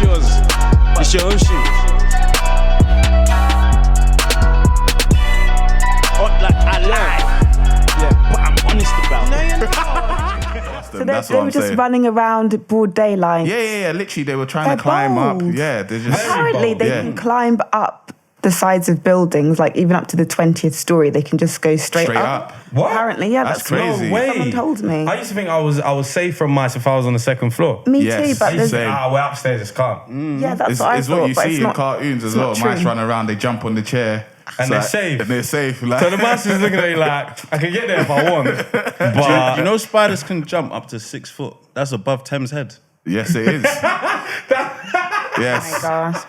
It's yours. It's your own shit. Hot like I lie. Yeah, but I'm honest about it. No, you're not. So they were just running around broad daylight. Yeah. Literally, they were trying to climb bold. up. Yeah, they're just Apparently, they can climb up the sides of buildings, like even up to the 20th story. They can just go straight up. What? Apparently, yeah, That's that's crazy. No way. Someone told me. I used to think I was safe from mice if I was on the second floor. Me Yes, too, but there's, same. We're upstairs, it's calm. yeah, that's It's, what I it's thought. what you but see it's in not, cartoons as it's well. not Mice true. run around, they jump on the chair. And they're safe. And they're safe. Like. So the mouse is looking at me like, I can get there if I want. But You know spiders can jump up to 6 foot. That's above Thames Head. Yes, it is. Oh my Yes. gosh.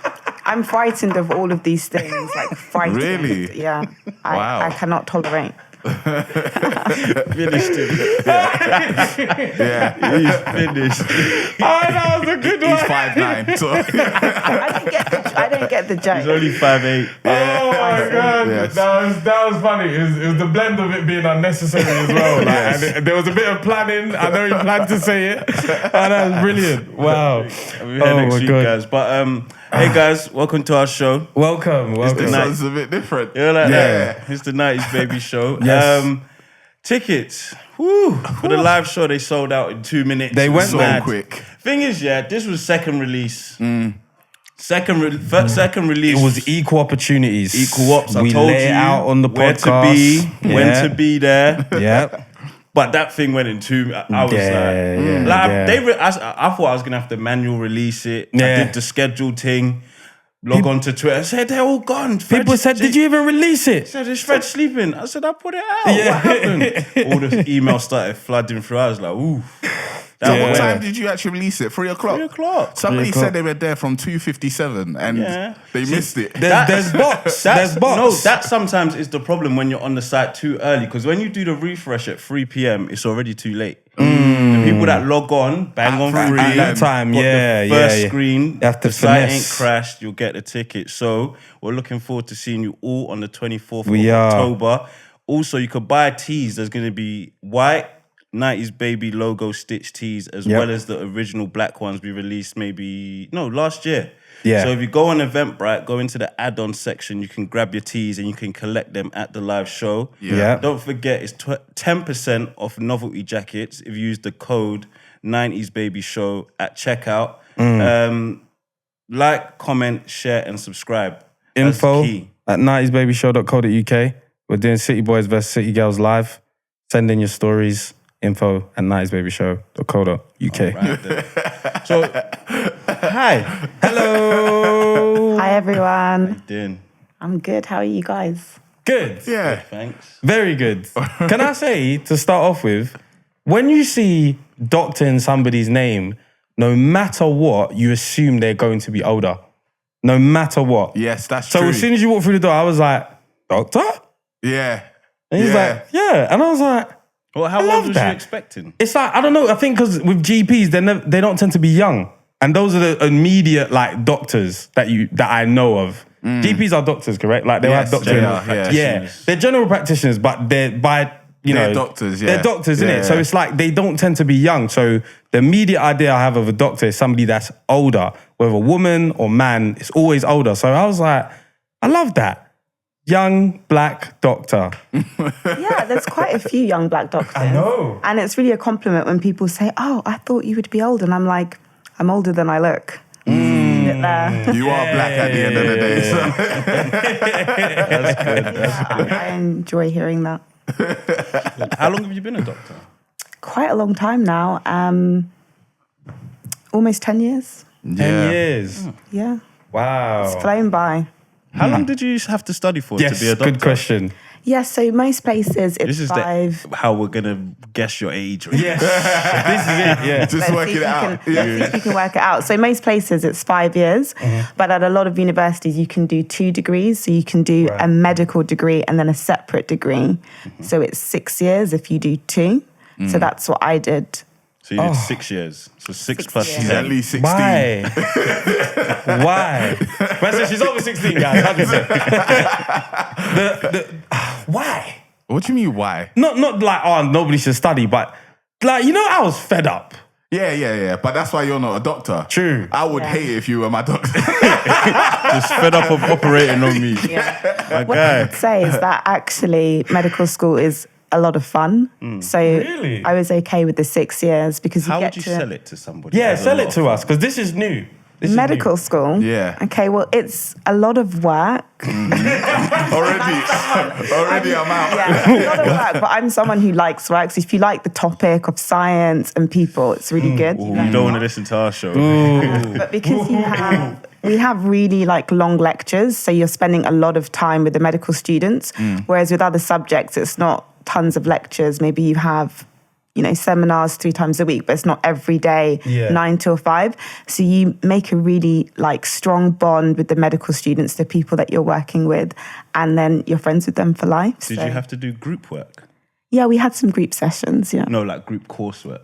I'm frightened of all of these things, like frightened. Really? Yeah. Wow. I cannot tolerate. Finished him. Yeah. He's finished. oh, that was a good one. He's 5'9". So. I don't get the joke. He's only 5'8". Oh my god, Yes. that was funny. It was the blend of it being unnecessary as well. Like, Yes. and there was a bit of planning. I know you planned to say it, and that was brilliant. Wow. I'll be here next week, guys. But hey guys, welcome to our show. Welcome. This night. sounds a bit different. You know, like Yeah. that. It's the 90s Baby Show. Yes. Tickets. Woo, for the live show, they sold out in 2 minutes. They went So mad. quick. Thing is, this was second release. Second release. It was equal opportunities. equal ops. I we told lay you it out on the where podcast. to be, when to be there. Yeah. But that thing went in 2. I was I thought I was gonna have to manual release it. I Yeah. did the scheduled thing. Log on to Twitter. I said they're all gone. People said, "Did you even release it?" said, is Fred sleeping? I said, I put it out. Yeah. What happened? All the emails started flooding through. I was like, ooh. So That what was time did you actually release it? 3 o'clock? 3 o'clock. Somebody 3 said they were there from 2:57 and Yeah. they missed it. There's bots. There's bots. No, that sometimes is the problem when you're on the site too early. Because when you do the refresh at 3 p.m., it's already too late. The people that log on, bang on 3 at that time, got yeah, the first yeah. screen, You have to the site ain't finesse. crashed, you'll get the ticket. So we're looking forward to seeing you all on the 24th We of are. October. Also, you could buy tees. There's going to be white 90s Baby logo stitch tees as Yep. well as the original black ones we released last year. Yeah. So if you go on Eventbrite, go into the add-on section, you can grab your tees and you can collect them at the live show. Yeah. Don't forget, it's 10% off novelty jackets if you use the code 90s Baby Show at checkout. Like, comment, share, and subscribe. That's Info key. at 90sbabyshow.co.uk. We're doing City Boys vs City Girls live. Send in your stories. Info at 90sbabyshow.co.uk. Right then. So, hi. Hello. Hi, everyone. Dan. I'm good. How are you guys? Good. Yeah. Thanks. Very good. Can I say, to start off with, when you see doctor in somebody's name, no matter what, you assume they're going to be older. No matter what. Yes, that's So true. as soon as you walk through the door, I was like, doctor? Yeah. And he's like, yeah. And I was like, Well, how I love old was that. you expecting? it's like, I don't know. I think because with GPs, they don't tend to be young. And those are the immediate like doctors that I know of. GPs are doctors, correct? Like they'll Yes, have doctor. they are, yeah. Yeah. They're general practitioners, but they're They're doctors, yeah. They're doctors, Yeah. innit? So it's like they don't tend to be young. So the immediate idea I have of a doctor is somebody that's older. Whether woman or man, it's always older. So I was like, I love that. Young black doctor. Yeah, there's quite a few young black doctors. I know. And it's really a compliment when people say, oh, I thought you would be old. And I'm like, I'm older than I look. Sit there. You are black at the end of the day. So. I enjoy hearing that. How long have you been a doctor? Quite a long time now. Almost 10 years. 10 years. Yeah. Wow. It's flown by. How long did you have to study for Yes, to be a doctor? good question. Yeah, so most places it's This is 5. how we're going to guess your age. Right? Yes. This is it, yeah. Just Let's work see if it you out. can- let's see if you can work it out. So most places it's 5 years, but at a lot of universities you can do 2 degrees. So you can do a medical degree and then a separate degree. So it's 6 years if you do 2. So that's what I did. So you did 6 years. So 6 plus years. 10. She's at least 16. Why? Why? Man said she's over 16, guys. How do you say? Why? What do you mean, why? Not like, oh, nobody should study, but like, you know, I was fed up. Yeah. But that's why you're not a doctor. True. I would hate it if you were my doctor. Just fed up of operating on me. My What guy. I'd say is that actually medical school is a lot of fun. So Really? I was okay with the 6 years because you How get would you to sell it to somebody? Yeah, As a sell lot it of to fun? us, because this is new. This is medical school. Yeah. Okay, well, it's a lot of work. Already I'm out. Yeah, a lot of work, but I'm someone who likes work. So if you like the topic of science and people, it's really good. Ooh, you don't want to listen to our show. But because we have really like long lectures, so you're spending a lot of time with the medical students, whereas with other subjects, it's not tons of lectures. Maybe you have, seminars 3 times a week, but it's not every day, 9 till 5. So you make a really like strong bond with the medical students, the people that you're working with, and then you're friends with them for life. Did you have to do group work? Yeah, we had some group sessions, yeah. No, like group coursework.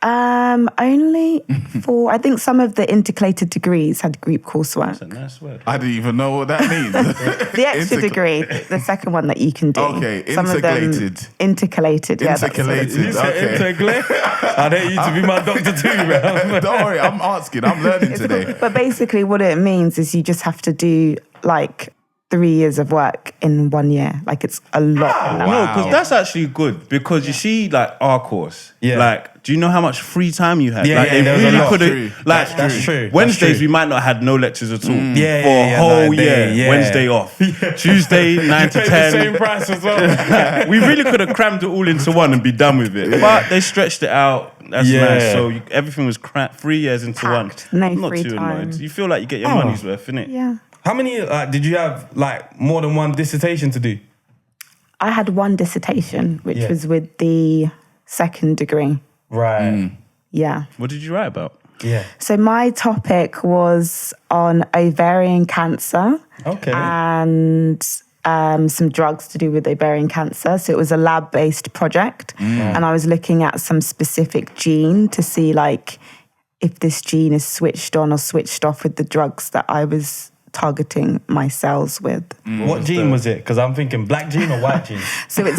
Only for, I think some of the intercalated degrees had group coursework. That's a nice word. I didn't even know what that means. The extra degree, the second one that you can do. Okay, Some of them intercalated. Intercalated, yeah. Intercalated. You said Okay. integrate? I need you to be my doctor too, man. Don't worry, I'm asking. I'm learning today. But basically what it means is you just have to do like 3 years of work in 1 year. Like it's a lot. No, because that's actually good. Because you see, like our course, Yeah. like, do you know how much free time you had? Yeah, like, yeah, there was a lot. could've- like, That's true. Wednesdays That's true. we might not have no lectures at all for Yeah, a whole like year. yeah. Wednesday off, Tuesday 9 to Pay the same 10. price as well. We really could have crammed it all into one and be done with it, but they stretched it out. That's Yeah. nice. So everything was 3 years into Packed. one. No I'm not free too time. annoyed. You feel like you get your Oh. money's worth, innit? Yeah. How many, did you have, more than one dissertation to do? I had one dissertation, which Yeah. was with the second degree. Right. Yeah. What did you write about? Yeah. So my topic was on ovarian cancer Okay. and some drugs to do with ovarian cancer. So it was a lab-based project, and I was looking at some specific gene to see like if this gene is switched on or switched off with the drugs that I was targeting my cells with. What gene was it? Because I'm thinking black gene or white gene. So it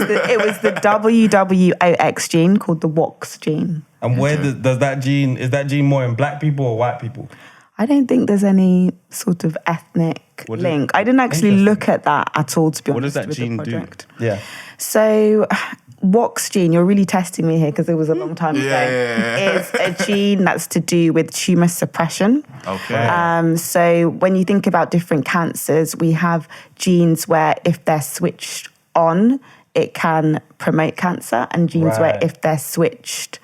was the WWOX gene called the WOX gene. And where does that gene, is that gene more in black people or white people? I don't think there's any sort of ethnic What is- link. I didn't actually look at that at all, to be What honest. does that with gene the do? project. Yeah. So, WOX gene, you're really testing me here because it was a long time ago, is a gene that's to do with tumour suppression. Okay. So when you think about different cancers, we have genes where if they're switched on, it can promote cancer, and genes where Right. if they're switched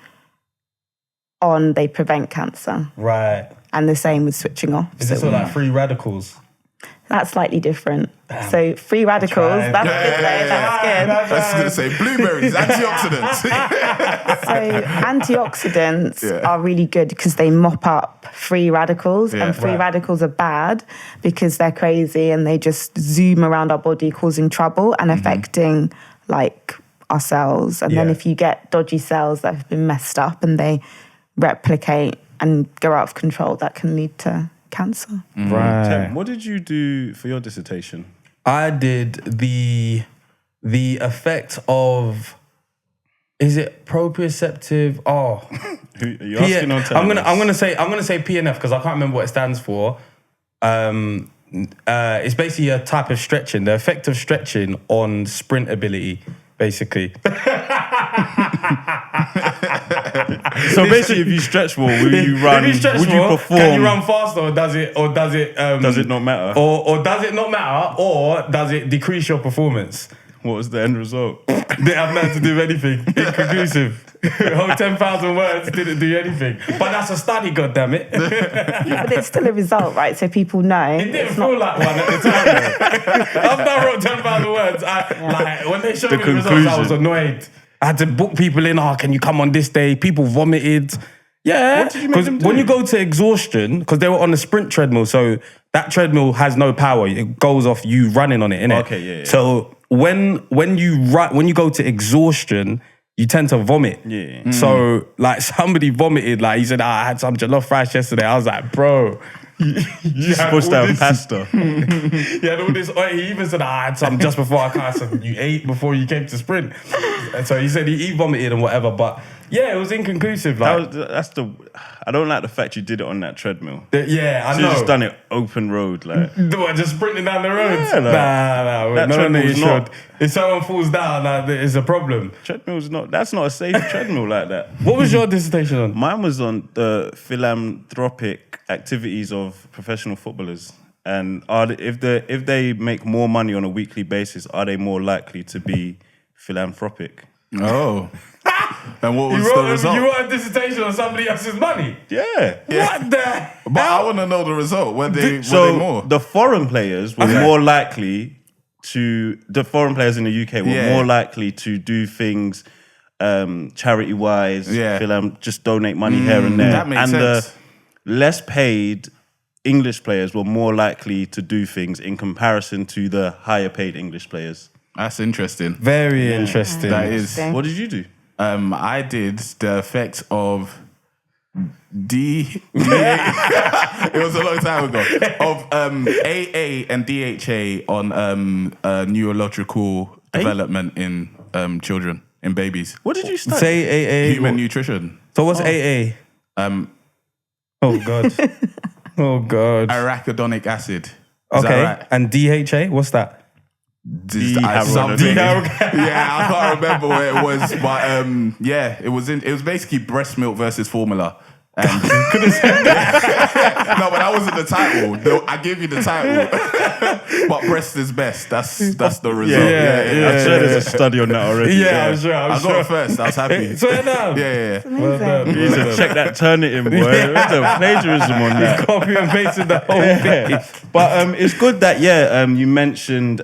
on, they prevent cancer. Right. And the same with switching off. Is this So all like free radicals? that's slightly different. So free radicals, Tried. that's good though, that's good. I was going to say blueberries, antioxidants. So antioxidants Yeah. are really good because they mop up free radicals, Yeah. and free Right. radicals are bad because they're crazy and they just zoom around our body, causing trouble and affecting like our cells. And then Yeah. if you get dodgy cells that have been messed up and they replicate and go out of control, that can lead to cancer. Right. Tem, what did you do for your dissertation? I did the effect of, is it proprioceptive? Oh, Who, are you asking on I'm gonna say PNF because I can't remember what it stands for. It's basically a type of stretching, the effect of stretching on sprint ability, basically. So basically, if you stretch more, will you run? If you stretch would you more, perform? can you run faster, or does it Does it not matter? or does it not matter, or does it decrease your performance? What was the end result? Didn't have nothing to do with anything. Inconclusive. Whole 10,000 words didn't do anything. But that's a study, goddammit. But it's still a result, right? So people know. It didn't feel like one at the time. Though. After I wrote 10,000 words, when they showed The me the results, I conclusion. was annoyed. I had to book people in. Oh, can you come on this day? People vomited. Yeah. What did you make them do? When you go to exhaustion, because they were on a sprint treadmill, so that treadmill has no power. It goes off you running on it, innit? Okay, yeah. So when you go to exhaustion, you tend to vomit. Yeah. So like somebody vomited, like he said, I had some jollof rice yesterday. I was like, bro. You're supposed to have pasta. He had all this oil. He even said, I had some just before I said, you ate before you came to sprint. And so he said he vomited and whatever. But Yeah, it was inconclusive. Like, I don't like the fact you did it on that treadmill. yeah, I So know. you just done it open road, like. What, just sprinting down the road? Yeah, like, nah. that No, you treadmill's not- should. If someone falls down, like, it's a problem. That's not a safe treadmill like that. What was your dissertation on? Mine was on the philanthropic activities of professional footballers. And if they make more money on a weekly basis, are they more likely to be philanthropic? Oh. And what was You the wrote, result? you wrote a dissertation on somebody else's money? Yeah. What the? But I want to know the result. Were they So more? the foreign players were more likely the foreign players in the UK were more likely to do things charity wise, just donate money here and there. That makes sense. The less paid English players were more likely to do things in comparison to the higher paid English players. That's interesting. Very interesting. That is. What did you do? I did the effects of it was a long time ago, of AA and DHA on neurological development in children, in babies. What did you study? Say AA. Human nutrition. So what's AA? Oh God. Oh God. Arachidonic acid. Is Okay. that right? And DHA? What's that? Something. Yeah, I can't remember where it was, but it was basically breast milk versus formula. And could have said that. No, but that wasn't the title. I gave you the title. But breast is best. That's the result. I'm sure there's a study on that already. Yeah, I'm sure. I got it first. I was happy. So now. Yeah. Well done. You need to check that Turnitin, boy. There's a plagiarism on that. Copy and pasted the whole thing. But it's good that, you mentioned...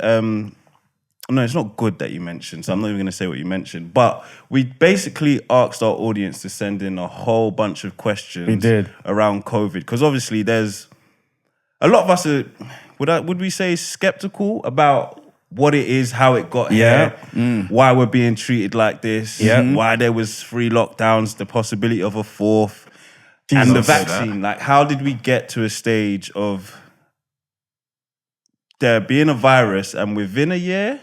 no, it's not good that you mentioned, so I'm not even going to say what you mentioned. But we basically asked our audience to send in a whole bunch of questions We did. around COVID. Because obviously there's... A lot of us are, would we say, skeptical about what it is, how it got here, why we're being treated like this, why there was 3 lockdowns, the possibility of a 4th, and the vaccine. Like, how did we get to a stage of there being a virus and within a year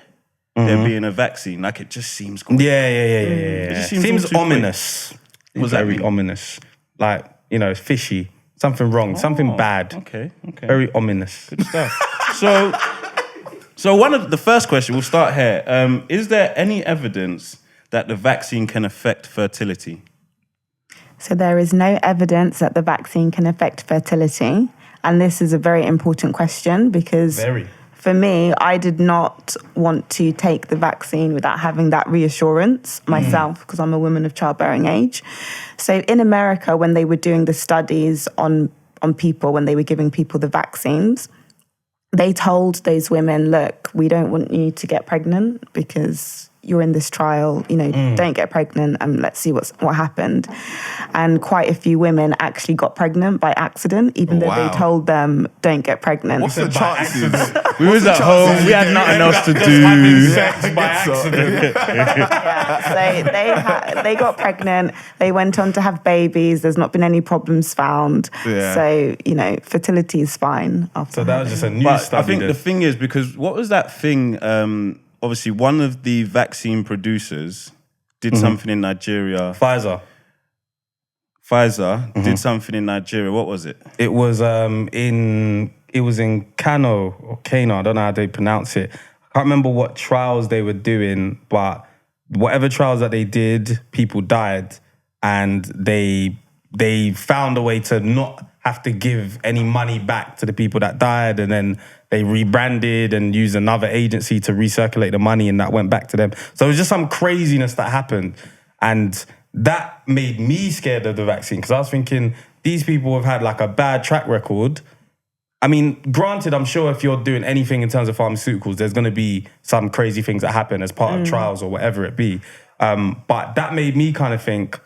there being a vaccine? Like, it just seems quick. Yeah. It just seems Seems all too quick. ominous. What's that Very mean? ominous. Like, fishy. Something wrong. Something bad. Okay. Very ominous. Good stuff. So one of the first question, we'll start here. Is there any evidence that the vaccine can affect fertility? So there is no evidence that the vaccine can affect fertility. And this is a very important question because for me, I did not want to take the vaccine without having that reassurance myself because I'm a woman of childbearing age. So in America, when they were doing the studies on people, when they were giving people the vaccines, they told those women, look, we don't want you to get pregnant because you're in this trial, don't get pregnant and let's see what happened. And quite a few women actually got pregnant by accident, even though they told them, don't get pregnant. What's the chances? We was at home, we had nothing else to do. Sex by accident. So they got pregnant, they went on to have babies, there's not been any problems found. Yeah. So, fertility is fine. So that was just a new But study. I think the thing is, because what was that thing? Obviously, one of the vaccine producers did something in Nigeria. Pfizer did something in Nigeria. What was it? It was in Kano or Kano. I don't know how they pronounce it. I can't remember what trials they were doing, but whatever trials that they did, people died, and they found a way to not have to give any money back to the people that died, and then they rebranded and used another agency to recirculate the money, and that went back to them. So it was just some craziness that happened, and that made me scared of the vaccine because I was thinking these people have had like a bad track record. I mean, granted, I'm sure if you're doing anything in terms of pharmaceuticals, there's going to be some crazy things that happen as part of trials or whatever it be. But that made me kind of think,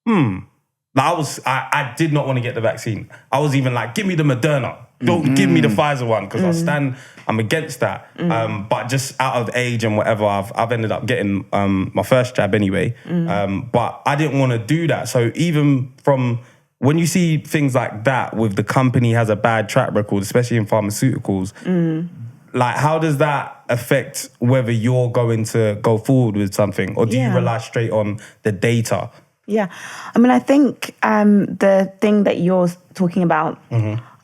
I did not want to get the vaccine. I was even like, give me the Moderna. Don't give me the Pfizer one because I'm against that. But just out of age and whatever, I've ended up getting my first jab anyway. But I didn't want to do that. So even from when you see things like that with the company has a bad track record, especially in pharmaceuticals, like how does that affect whether you're going to go forward with something or do you rely straight on the data? Yeah. I mean, I think the thing that you're talking about,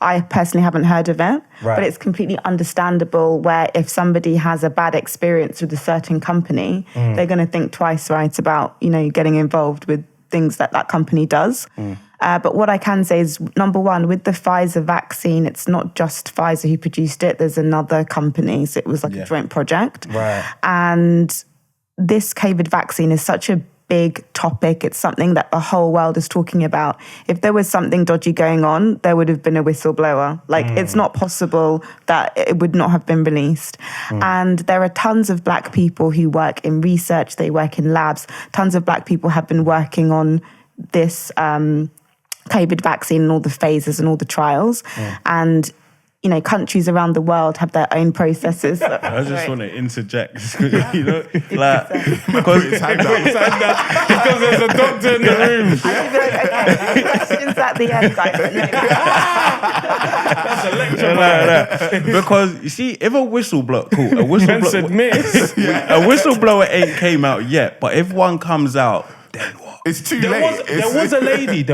I personally haven't heard of it, but it's completely understandable where if somebody has a bad experience with a certain company, they're going to think twice, right, about, getting involved with things that company does. But what I can say is, number one, with the Pfizer vaccine, it's not just Pfizer who produced it. There's another company. So it was like a joint project. Right. And this COVID vaccine is such a big topic. It's something that the whole world is talking about. If there was something dodgy going on, there would have been a whistleblower. It's not possible that it would not have been released. And there are tons of Black people who work in research, they work in labs. Tons of Black people have been working on this COVID vaccine and all the phases and all the trials. And countries around the world have their own processes. I just want to interject, because there's a doctor in the room. Okay, questions at the end, guys. That's a lecture. Because you see, if a whistleblower ain't came out yet, but if one comes out, then what? It's too late. There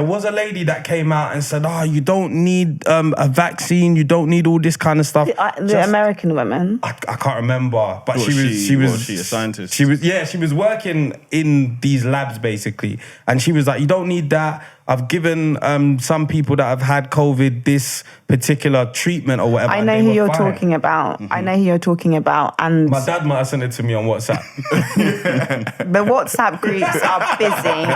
was a lady that came out and said, you don't need a vaccine, you don't need all this kind of stuff. The American woman. I can't remember, but Was she a scientist? She was working in these labs basically, and she was like, you don't need that. I've given some people that have had COVID this particular treatment or whatever. I know who you're talking about. I know who you're talking about. And my dad might have sent it to me on WhatsApp. The WhatsApp groups are busy.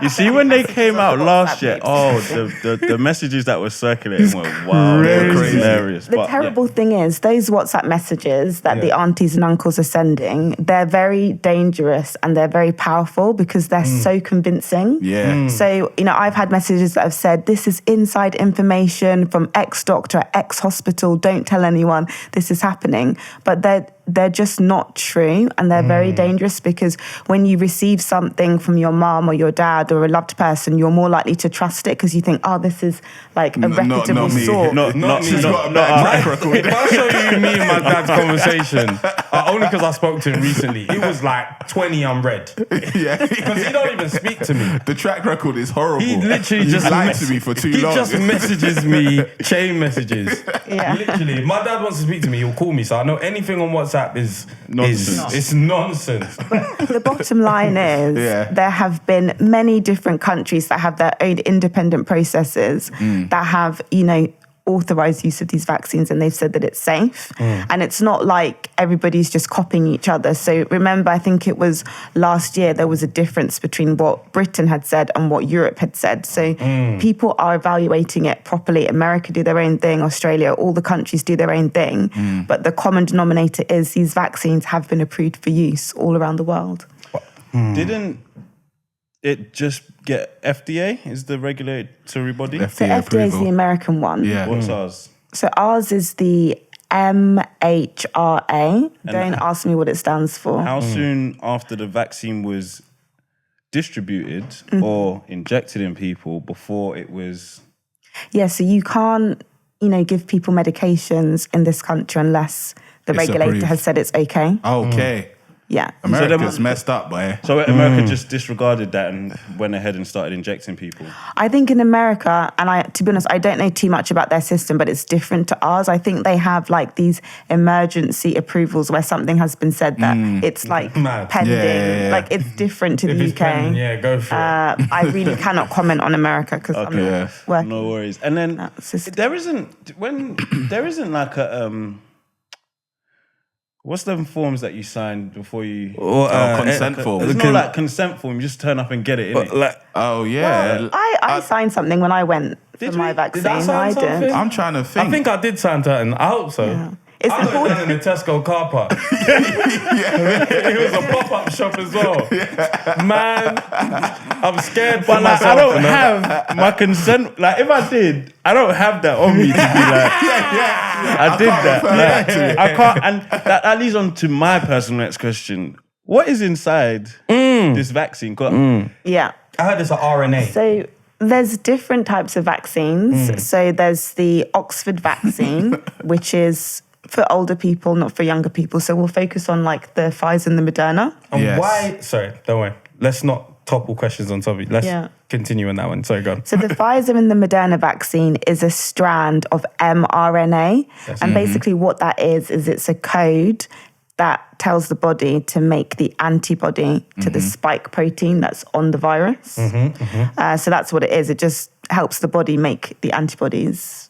You see, when they came out last year, the messages that were circulating were wild, hilarious. The terrible thing is, those WhatsApp messages that the aunties and uncles are sending, they're very dangerous and they're very powerful because they're so convincing. Yeah. So, I've had messages that have said, this is inside information from X doctor at X hospital. Don't tell anyone this is happening. But they're just not true, and they're very dangerous, because when you receive something from your mom or your dad or a loved person, you're more likely to trust it because you think, this is like a reputable source. Not me. If I show you me and my dad's conversation, only because I spoke to him recently, it was like 20 unread. Yeah. Because he don't even speak to me. The track record is horrible. He literally just lied to me for too long. He just messages me chain messages. Yeah. Literally, if my dad wants to speak to me, he'll call me. So I know anything on WhatsApp is nonsense. It's nonsense. The bottom line is there have been many different countries that have their own independent processes that have, authorized use of these vaccines, and they've said that it's safe. And it's not like everybody's just copying each other. So remember, I think it was last year, there was a difference between what Britain had said and what Europe had said. So people are evaluating it properly. America do their own thing, Australia, all the countries do their own thing. But the common denominator is these vaccines have been approved for use all around the world. Didn't it just get FDA is the regulatory body? So FDA is the American one. Yeah. What's ours? So ours is the MHRA. Don't ask me what it stands for. How soon after the vaccine was distributed or injected in people before it was... Yeah, so you can't, give people medications in this country unless the regulator approved. has said it's okay. Okay. Yeah. America's messed up, boy. So America just disregarded that and went ahead and started injecting people? I think in America, and to be honest, I don't know too much about their system, but it's different to ours. I think they have like these emergency approvals where something has been said that it's like pending. Yeah. Like it's different to the UK. Pending, go for it. I really cannot comment on America because I'm not working. No worries. And then there isn't like a... What's the forms that you signed before you... consent form. There's no like consent form. You just turn up and get it, innit? Oh, yeah. Well, I signed something when I went for my vaccine. Did I sign something? I'm trying to think. I think I did sign something. I hope so. Yeah. It's I got it important. done in the Tesco car park. It was a pop-up shop as well. Man, I'm scared for But like, myself. I don't have my consent. Like, if I did, I don't have that on me to be like, I did that. Like, I can't. And that leads on to my personal next question. What is inside this vaccine? Yeah. I heard it's an RNA. So there's different types of vaccines. So there's the Oxford vaccine, which is for older people, not for younger people. So we'll focus on like the Pfizer and the Moderna. And why? Sorry, don't worry. Let's not topple questions on topic. Let's continue on that one. Sorry, go on. So the Pfizer and the Moderna vaccine is a strand of mRNA. And basically what that is it's a code that tells the body to make the antibody to the spike protein that's on the virus. So that's what it is. It just helps the body make the antibodies.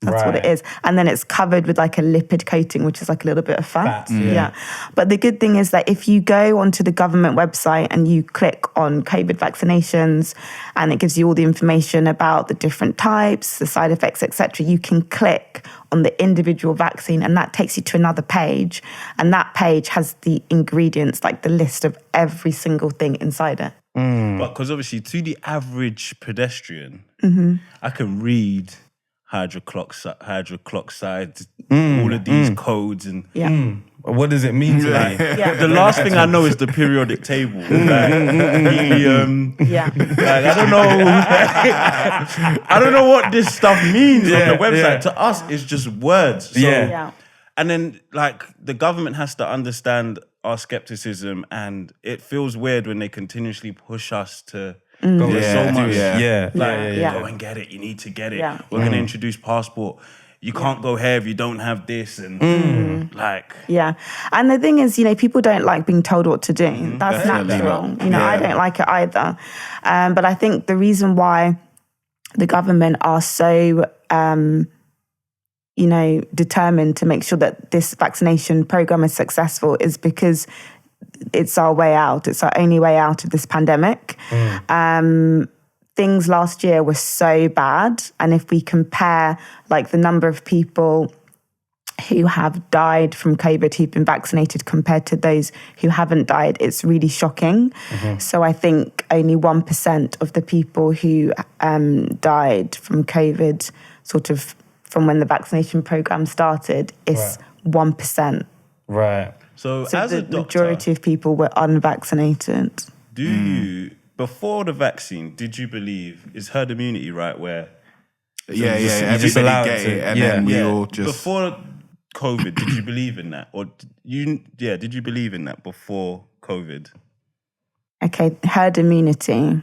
That's what it is. And then it's covered with like a lipid coating, which is like a little bit of fat. Yeah. But the good thing is that if you go onto the government website and you click on COVID vaccinations, and it gives you all the information about the different types, the side effects, etc., you can click on the individual vaccine and that takes you to another page. And that page has the ingredients, like the list of every single thing inside it. But because obviously to the average pedestrian, I can read hydrochloride, all of these codes and what does it mean to me? The last thing I know is the periodic table. Like, I don't know. I don't know what this stuff means on the website. To us, it's just words. So, and then like the government has to understand our skepticism, and it feels weird when they continuously push us to. Go so much. Go and get it. You need to get it. We're going to introduce passport. You can't go here if you don't have this. And and the thing is, people don't like being told what to do. That's natural. I don't like it either. But I think the reason why the government are so, determined to make sure that this vaccination program is successful is because it's our way out. It's our only way out of this pandemic. Things last year were so bad. And if we compare like the number of people who have died from COVID who've been vaccinated compared to those who haven't died, it's really shocking. So I think only 1% of the people who died from COVID, sort of from when the vaccination program started, is 1%. Right. So as the a doctor, majority of people were unvaccinated. Do you, before the vaccine, did you believe, is herd immunity right where... everybody get it and then we all just... Before COVID, did you believe in that? Or did you believe in that before COVID? Okay, herd immunity.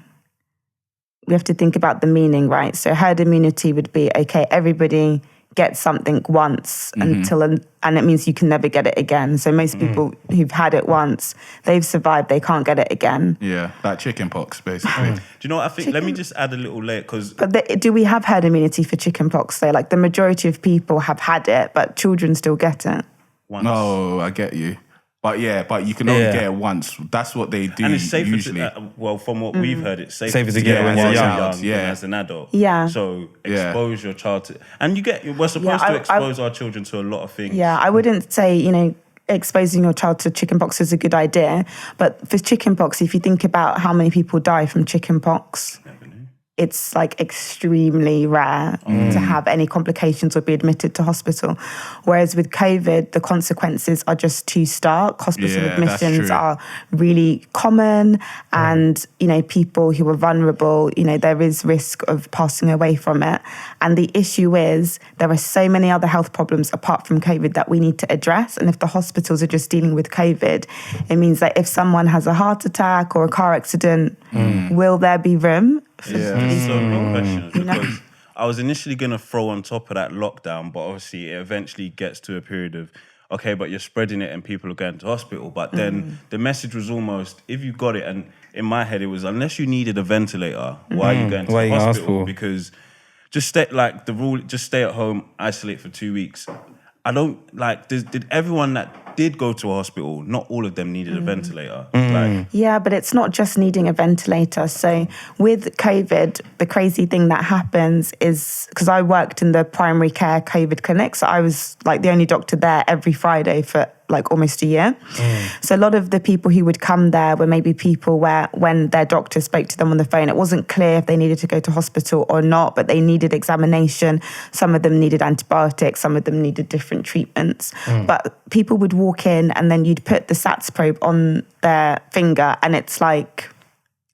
We have to think about the meaning, right? So herd immunity would be, okay, everybody gets something once and it means you can never get it again. So most people who've had it once, they've survived, they can't get it again. Yeah, like chicken pox, basically. Do you know what I think? Let me just add a little layer, because... But do we have herd immunity for chicken pox? So like the majority of people have had it, but children still get it. Once. No, I get you. But you can only get it once. That's what they do. And it's safer usually. From what we've heard, it's safer to get it when you're young. than as an adult. Yeah. So expose your child to... And we're supposed to expose our children to a lot of things. Yeah, I wouldn't say, exposing your child to chickenpox is a good idea. But for chickenpox, if you think about how many people die from chickenpox... It's like extremely rare to have any complications or be admitted to hospital. Whereas with COVID, the consequences are just too stark. Hospital admissions are really common and, people who are vulnerable, there is risk of passing away from it. And the issue is there are so many other health problems apart from COVID that we need to address. And if the hospitals are just dealing with COVID, it means that if someone has a heart attack or a car accident, will there be room? These are real questions, because I was initially going to throw on top of that lockdown, but obviously it eventually gets to a period of, okay, but you're spreading it and people are going to hospital. But then the message was almost, if you got it, and in my head it was, unless you needed a ventilator, why are you going to the hospital? Because just stay at home, isolate for 2 weeks. I don't, did everyone that did go to a hospital, not all of them needed a ventilator. Yeah, but it's not just needing a ventilator. So with COVID, the crazy thing that happens is, because I worked in the primary care COVID clinic, so I was like the only doctor there every Friday for like almost a year. So a lot of the people who would come there were maybe people where when their doctor spoke to them on the phone, it wasn't clear if they needed to go to hospital or not, but they needed examination. Some of them needed antibiotics, some of them needed different treatments. But people would walk in and then you'd put the SATS probe on their finger and it's like,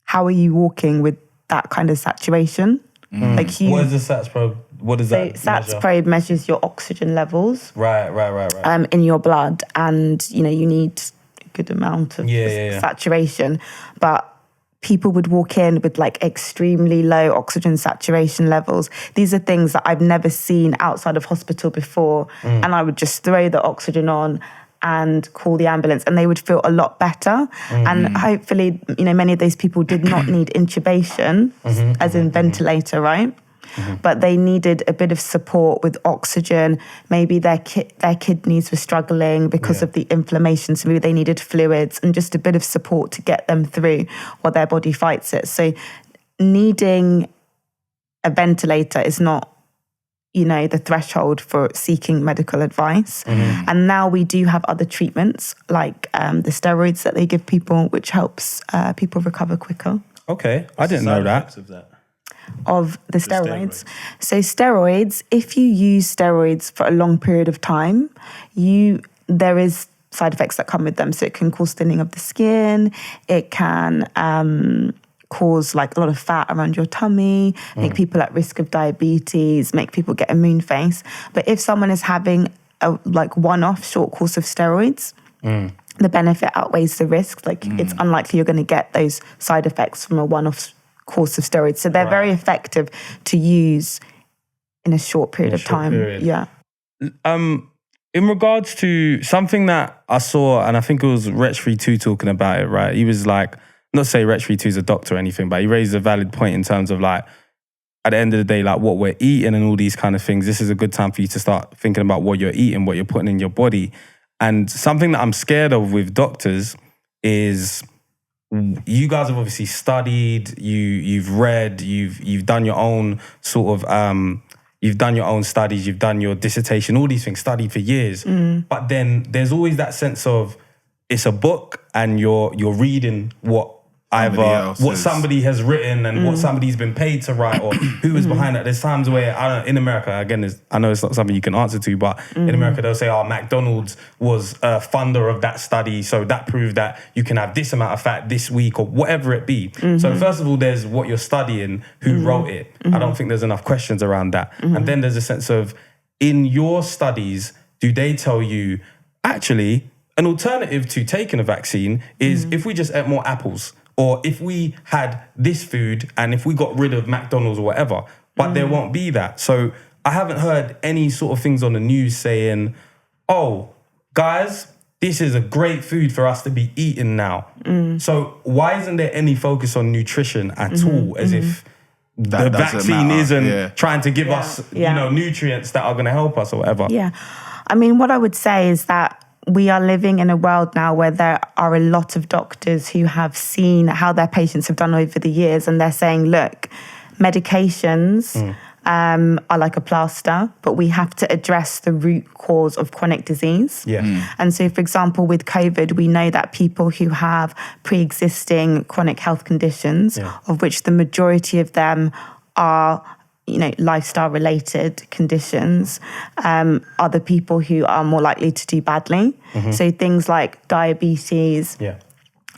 how are you walking with that kind of saturation? What is the SATS probe? What does that SATS probe measures your oxygen levels. Right. In your blood, and you need a good amount of saturation. But people would walk in with like extremely low oxygen saturation levels. These are things that I've never seen outside of hospital before. And I would just throw the oxygen on and call the ambulance, and they would feel a lot better. And hopefully, many of those people did not need intubation, as in ventilator, right? But they needed a bit of support with oxygen. Maybe their kidneys were struggling because of the inflammation, so maybe they needed fluids and just a bit of support to get them through while their body fights it. So needing a ventilator is not, the threshold for seeking medical advice. And now we do have other treatments like the steroids that they give people, which helps people recover quicker. Okay, I didn't know that. Of the steroids. So steroids, if you use steroids for a long period of time, there is side effects that come with them. So it can cause thinning of the skin, it can cause like a lot of fat around your tummy, make people at risk of diabetes, make people get a moon face. But if someone is having a like one-off short course of steroids, the benefit outweighs the risk. Like it's unlikely you're going to get those side effects from a one-off course of steroids. So they're very effective to use in a short period of time. Yeah. In regards to something that I saw, and I think it was Retch32 talking about it, right? He was like, not to say Retch32 is a doctor or anything, but he raised a valid point in terms of like, at the end of the day, like what we're eating and all these kind of things. This is a good time for you to start thinking about what you're eating, what you're putting in your body. And something that I'm scared of with doctors is, you guys have obviously studied, you've read, you've done your own sort of, you've done your own studies, you've done your dissertation, all these things, studied for years. But then there's always that sense of, it's a book and you're reading what somebody has written and what somebody's been paid to write, or who is behind that. There's times where, in America, again, I know it's not something you can answer to, but in America they'll say, McDonald's was a funder of that study, so that proved that you can have this amount of fat this week, or whatever it be. So first of all, there's what you're studying, who wrote it. I don't think there's enough questions around that. And then there's a sense of, in your studies, do they tell you, actually, an alternative to taking a vaccine is if we just ate more apples, or if we had this food and if we got rid of McDonald's or whatever, but there won't be that. So I haven't heard any sort of things on the news saying, oh, guys, this is a great food for us to be eating now. So why isn't there any focus on nutrition at all, as if the vaccine isn't trying to give us, nutrients that are going to help us or whatever? Yeah. I mean, what I would say is that we are living in a world now where there are a lot of doctors who have seen how their patients have done over the years, and they're saying, look, medications are like a plaster, but we have to address the root cause of chronic disease. And so, for example, with COVID, we know that people who have pre-existing chronic health conditions, of which the majority of them are lifestyle-related conditions, are the people who are more likely to do badly. So things like diabetes,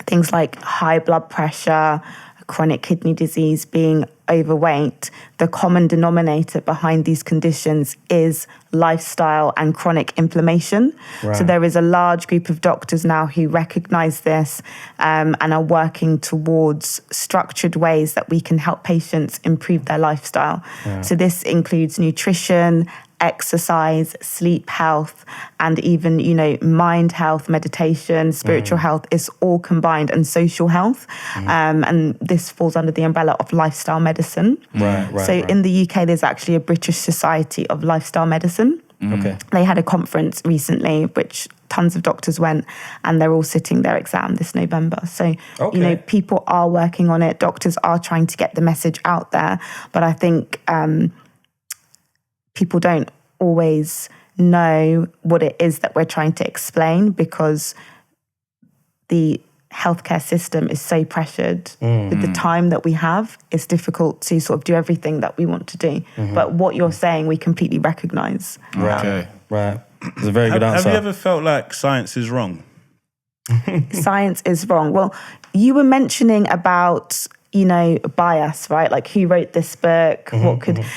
things like high blood pressure, chronic kidney disease, being overweight, the common denominator behind these conditions is lifestyle and chronic inflammation. So there is a large group of doctors now who recognise this and are working towards structured ways that we can help patients improve their lifestyle. So this includes nutrition, exercise, sleep health, and even, mind health, meditation, spiritual health is all combined, and social health. And this falls under the umbrella of lifestyle medicine. In the UK, there's actually a British Society of Lifestyle Medicine. They had a conference recently, which tons of doctors went, and they're all sitting their exam this November. So, people are working on it. Doctors are trying to get the message out there. But I think people don't always know what it is that we're trying to explain, because the healthcare system is so pressured with the time that we have. It's difficult to sort of do everything that we want to do. But what you're saying, we completely recognise. Right. It's a very good answer. Have you ever felt like science is wrong? Science is wrong. Well, you were mentioning about bias, right? Like, who wrote this book?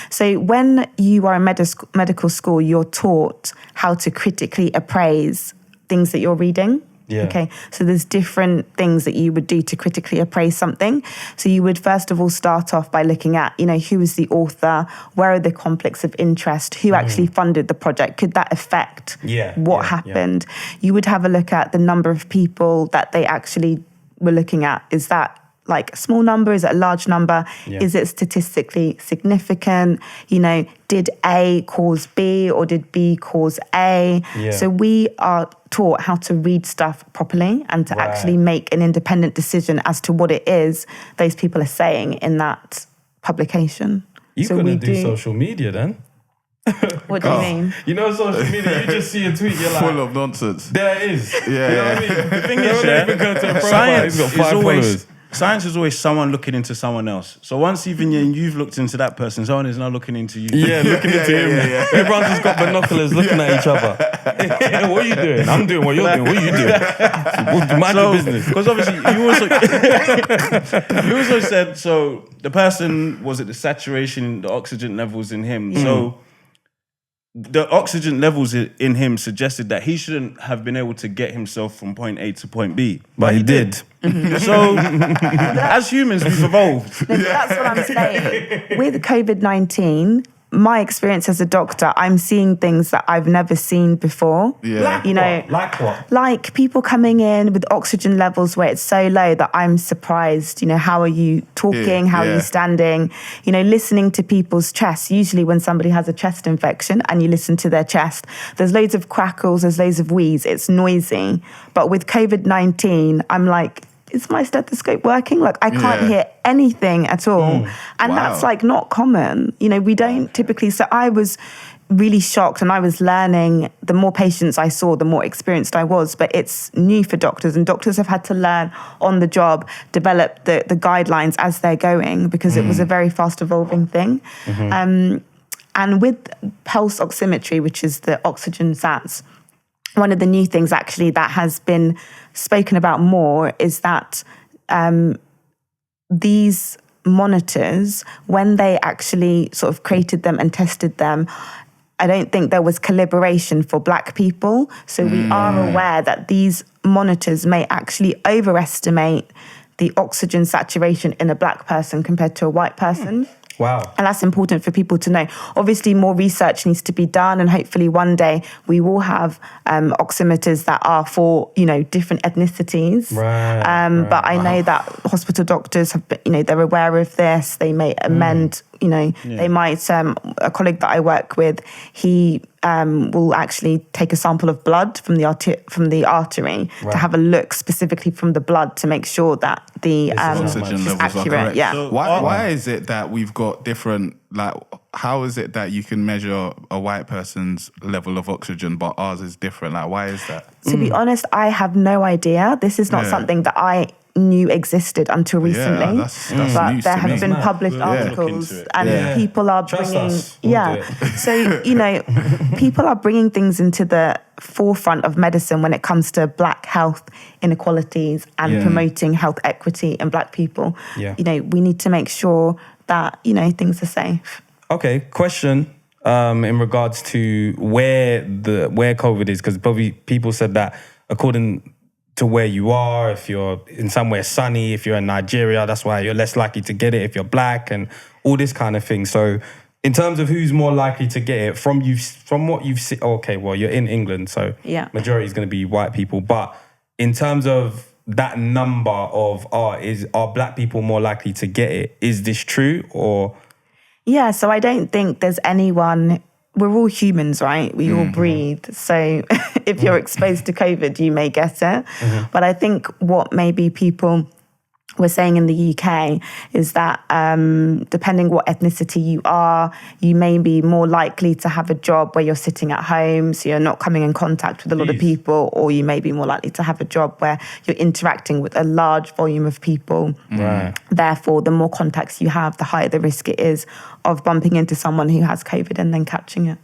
So when you are in medical school, you're taught how to critically appraise things that you're reading. Yeah. Okay, so there's different things that you would do to critically appraise something. So you would first of all start off by looking at, who is the author, where are the conflicts of interest, who actually funded the project, could that affect what happened? You would have a look at the number of people that they actually were looking at. Is that like a small number? Is it a large number? Yeah. Is it statistically significant? Did A cause B or did B cause A? Yeah. So we are taught how to read stuff properly and to actually make an independent decision as to what it is those people are saying in that publication. You couldn't do social media then? What do you mean? Social media, you just see a tweet, you're like... Full of nonsense. There it is. Yeah. You know what I mean? The thing is, science is always someone looking into someone else. So once you've looked into that person, someone is now looking into you. Yeah, looking into him. Yeah. Everyone's just got binoculars looking at each other. What are you doing? I'm doing what you're doing. What are you doing? Mind your business. Because obviously you also said, so the person, was it the saturation, the oxygen levels in him? So the oxygen levels in him suggested that he shouldn't have been able to get himself from point A to point B. But he did. So, as humans, we've evolved. No, that's what I'm saying. With COVID-19, my experience as a doctor, I'm seeing things that I've never seen before. Yeah. Like what? Like people coming in with oxygen levels where it's so low that I'm surprised. How are you talking? How are you standing? Listening to people's chests. Usually when somebody has a chest infection and you listen to their chest, there's loads of crackles, there's loads of wheeze. It's noisy. But with COVID-19, I'm like, is my stethoscope working? Like, I can't hear anything at all. And that's like not common. We don't typically. So I was really shocked and I was learning. The more patients I saw, the more experienced I was. But it's new for doctors, and doctors have had to learn on the job, develop the guidelines as they're going, because it was a very fast evolving thing. And with pulse oximetry, which is the oxygen sats, one of the new things actually that has been spoken about more is that these monitors, when they actually sort of created them and tested them, I don't think there was calibration for Black people. So we are aware that these monitors may actually overestimate the oxygen saturation in a Black person compared to a white person. Wow. And that's important for people to know. Obviously, more research needs to be done, and hopefully one day we will have oximeters that are for, different ethnicities. Right. But I know that hospital doctors have been, they're aware of this. They may amend, they might, a colleague that I work with, he will actually take a sample of blood from the artery to have a look specifically from the blood to make sure that the oxygen levels accurate. are correct. Yeah. So why is it that we've got different, how is it that you can measure a white person's level of oxygen but ours is different? Why is that? To be honest, I have no idea. This is not something that I knew existed until recently. That's but there have been published articles and people are bringing so people are bringing things into the forefront of medicine when it comes to Black health inequalities and promoting health equity in Black people. We need to make sure that things are safe. Okay, question in regards to where COVID is, because probably people said that according to where you are, if you're in somewhere sunny, if you're in Nigeria, that's why you're less likely to get it if you're Black and all this kind of thing. So in terms of who's more likely to get it, from what you've seen, okay, well, you're in England, so majority is going to be white people. But in terms of that number of are Black people more likely to get it? Is this true or? Yeah, so I don't think there's anyone. We're all humans, right? We all breathe. So if you're exposed to COVID, you may get it. But I think what maybe people were saying in the UK is that depending what ethnicity you are, you may be more likely to have a job where you're sitting at home, so you're not coming in contact with a lot of people, or you may be more likely to have a job where you're interacting with a large volume of people. Right. Therefore, the more contacts you have, the higher the risk it is of bumping into someone who has COVID and then catching it.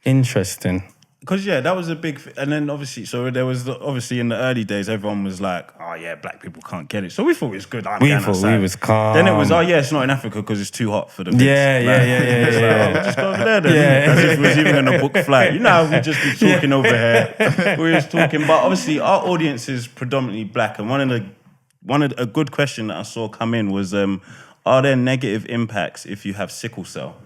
Interesting. because that was a big, and then obviously, so there was obviously in the early days, everyone was like, "Oh yeah, black people can't get it." So we thought it was good. We thought we was calm. Then it was, "Oh yeah, it's not in Africa because it's too hot for the." Yeah. We'll just go over there then. As if we was even gonna book flight. You know, we just be talking over here. We was talking, but obviously our audience is predominantly black, and a good question that I saw come in was, are there negative impacts if you have sickle cell?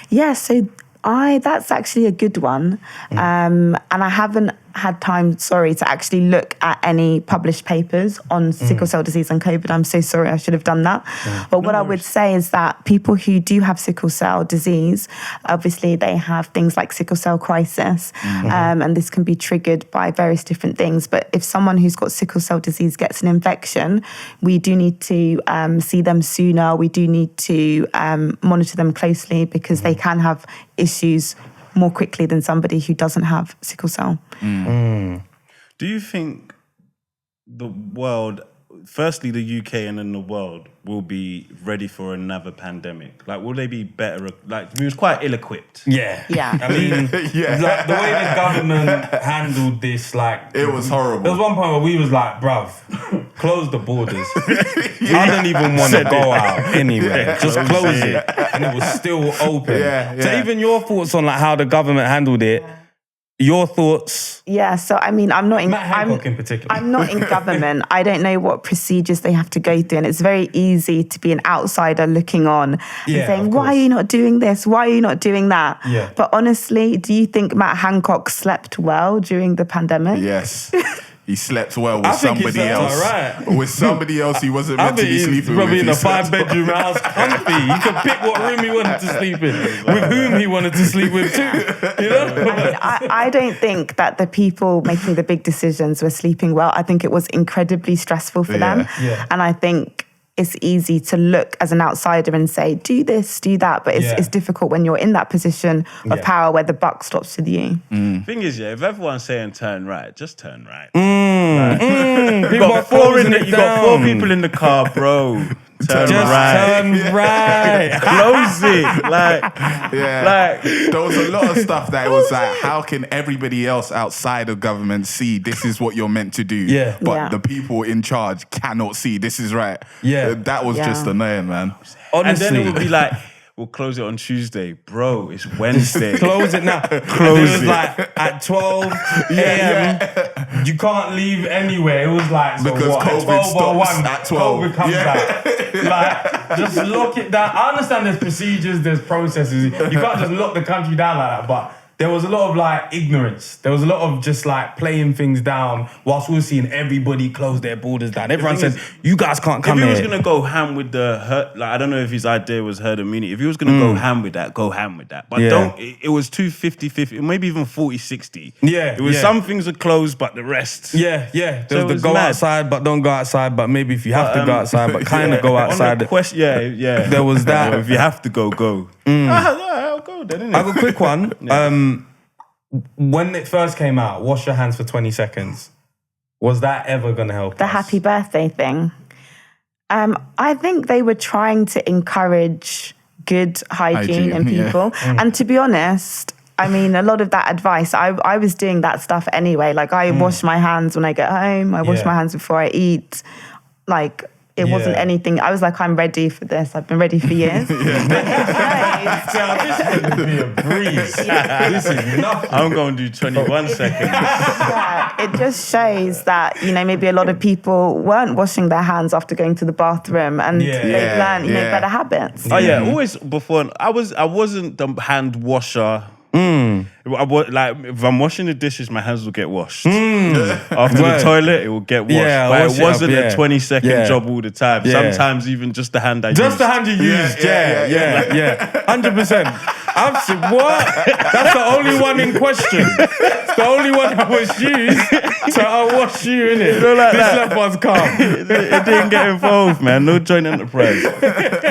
Yeah, so that's actually a good one. And I haven't had time, to actually look at any published papers on sickle cell disease and COVID. I'm so sorry, I should have done that. But what I would say is that people who do have sickle cell disease, obviously they have things like sickle cell crisis, and this can be triggered by various different things. But if someone who's got sickle cell disease gets an infection, we do need to see them sooner. We do need to monitor them closely because they can have issues more quickly than somebody who doesn't have sickle cell. Do you think the world, firstly the UK and then the world, will be ready for another pandemic? Like, will they be better? Like, we was quite ill-equipped. Yeah. Yeah. I mean, like, the way the government handled this, like... It was horrible. There was one point where we was like, bruv, close the borders. I don't even want to go out anywhere. Just close it. And it was still open. So even your thoughts on like how the government handled it, your thoughts? Yeah, so I mean, I'm not in particular. I'm not in government. I don't know what procedures they have to go through, and it's very easy to be an outsider looking on and saying, "Why are you not doing this? Why are you not doing that?" Yeah. But honestly, do you think Matt Hancock slept well during the pandemic? Yes. He slept well with somebody else. Right. With somebody else he wasn't meant to be sleeping with. Probably in a slept 5-bedroom house, comfy. He could pick what room he wanted to sleep in, with whom he wanted to sleep with too. You know? I don't think that the people making the big decisions were sleeping well. I think it was incredibly stressful for them. Yeah. And I think it's easy to look as an outsider and say, do this, do that. But it's difficult when you're in that position of power where the buck stops with you. Thing is, if everyone's saying turn right, just turn right. You got four people in the car, bro. Turn right. Close it. Like, there was a lot of stuff that it was like, how can everybody else outside of government see this is what you're meant to do? Yeah. But the people in charge cannot see this is right. Yeah. That was just annoying, man. Honestly. And then it would be like, we'll close it on Tuesday. Bro, it's Wednesday. Close it now. Close it. Like at 12 a.m. You can't leave anywhere. It was like, so because what? COVID 12 or stops 1, at 12. COVID comes out. Like, just lock it down. I understand there's procedures, there's processes. You can't just lock the country down like that, but there was a lot of like ignorance. There was a lot of just like playing things down whilst we were seeing everybody close their borders down. Everyone says, you guys can't come here. If here. he was going to go ham with the herd, like, I don't know if his idea was herd immunity. If he was going to go ham with that, go ham with that. But it was too 50-50, maybe even 40-60. Yeah. It was some things are closed, but the rest. Yeah. There was the go outside, but don't go outside. But maybe if you have to go outside, but kind of go outside. There was that. If you have to go. I'll go then, innit? I have a quick one. When it first came out, wash your hands for 20 seconds. Was that ever going to help The us? happy birthday thing. I think they were trying to encourage good hygiene in people. And to be honest, I mean, a lot of that advice, I was doing that stuff anyway. Like, I wash my hands when I get home. I wash my hands before I eat. Like, it wasn't anything. I was like, I'm ready for this. I've been ready for years. So this is going to be a breeze. This is nothing. I'm going to do 21 seconds. It just shows that, maybe a lot of people weren't washing their hands after going to the bathroom, and they've learned, better habits. Always before, I wasn't the hand washer. Like, if I'm washing the dishes, my hands will get washed. After the toilet, it will get washed. But it wasn't a 20-second job all the time. Sometimes even just the hand I used. Just the hand you used. Yeah. 100%. I've said, what? That's the only one in question. It's the only one that was used. So I'll wash you, innit? Like this left one's calm. It didn't get involved, man. No joint enterprise.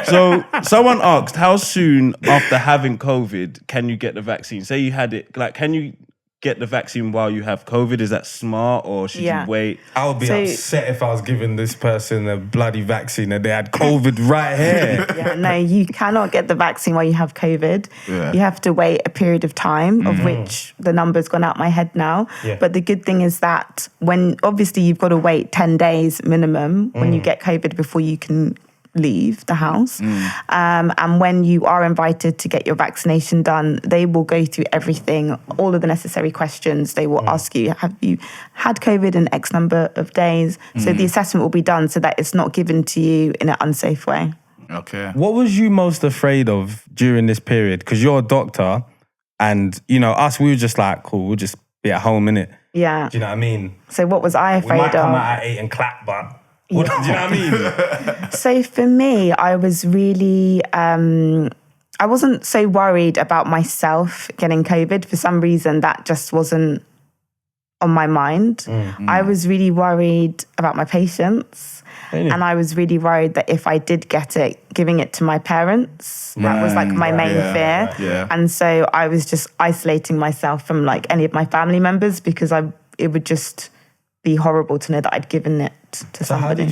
So someone asked, how soon after having COVID can you get the vaccine? Say you had it, like, can you get the vaccine while you have COVID? Is that smart, or should you wait? I would be upset if I was giving this person a bloody vaccine and they had COVID right here. Yeah, no, you cannot get the vaccine while you have COVID. Yeah. You have to wait a period of time, of which the number's gone out my head now. Yeah. But the good thing is that when, obviously you've got to wait 10 days minimum when you get COVID before you can leave the house. And when you are invited to get your vaccination done, they will go through everything, all of the necessary questions. They will ask you, have you had COVID in X number of days? So the assessment will be done so that it's not given to you in an unsafe way. Okay. What was you most afraid of during this period? Because you're a doctor and, you know, us, we were just like, cool, we'll just be at home, innit? Yeah. Do you know what I mean? So what was I We afraid might come of? out at 8 and clap, but... do you know what I mean? So for me, I was really, I wasn't so worried about myself getting COVID. For some reason, that just wasn't on my mind. I was really worried about my patients. Really? And I was really worried that if I did get it, giving it to my parents, that was like my main fear. Yeah. And so I was just isolating myself from like any of my family members because it would just be horrible to know that I'd given it to So somebody.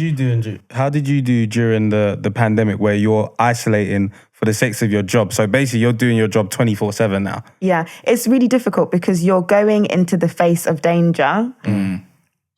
how did you do during the pandemic where you're isolating for the sake of your job? So basically you're doing your job 24/7 now. Yeah, it's really difficult because you're going into the face of danger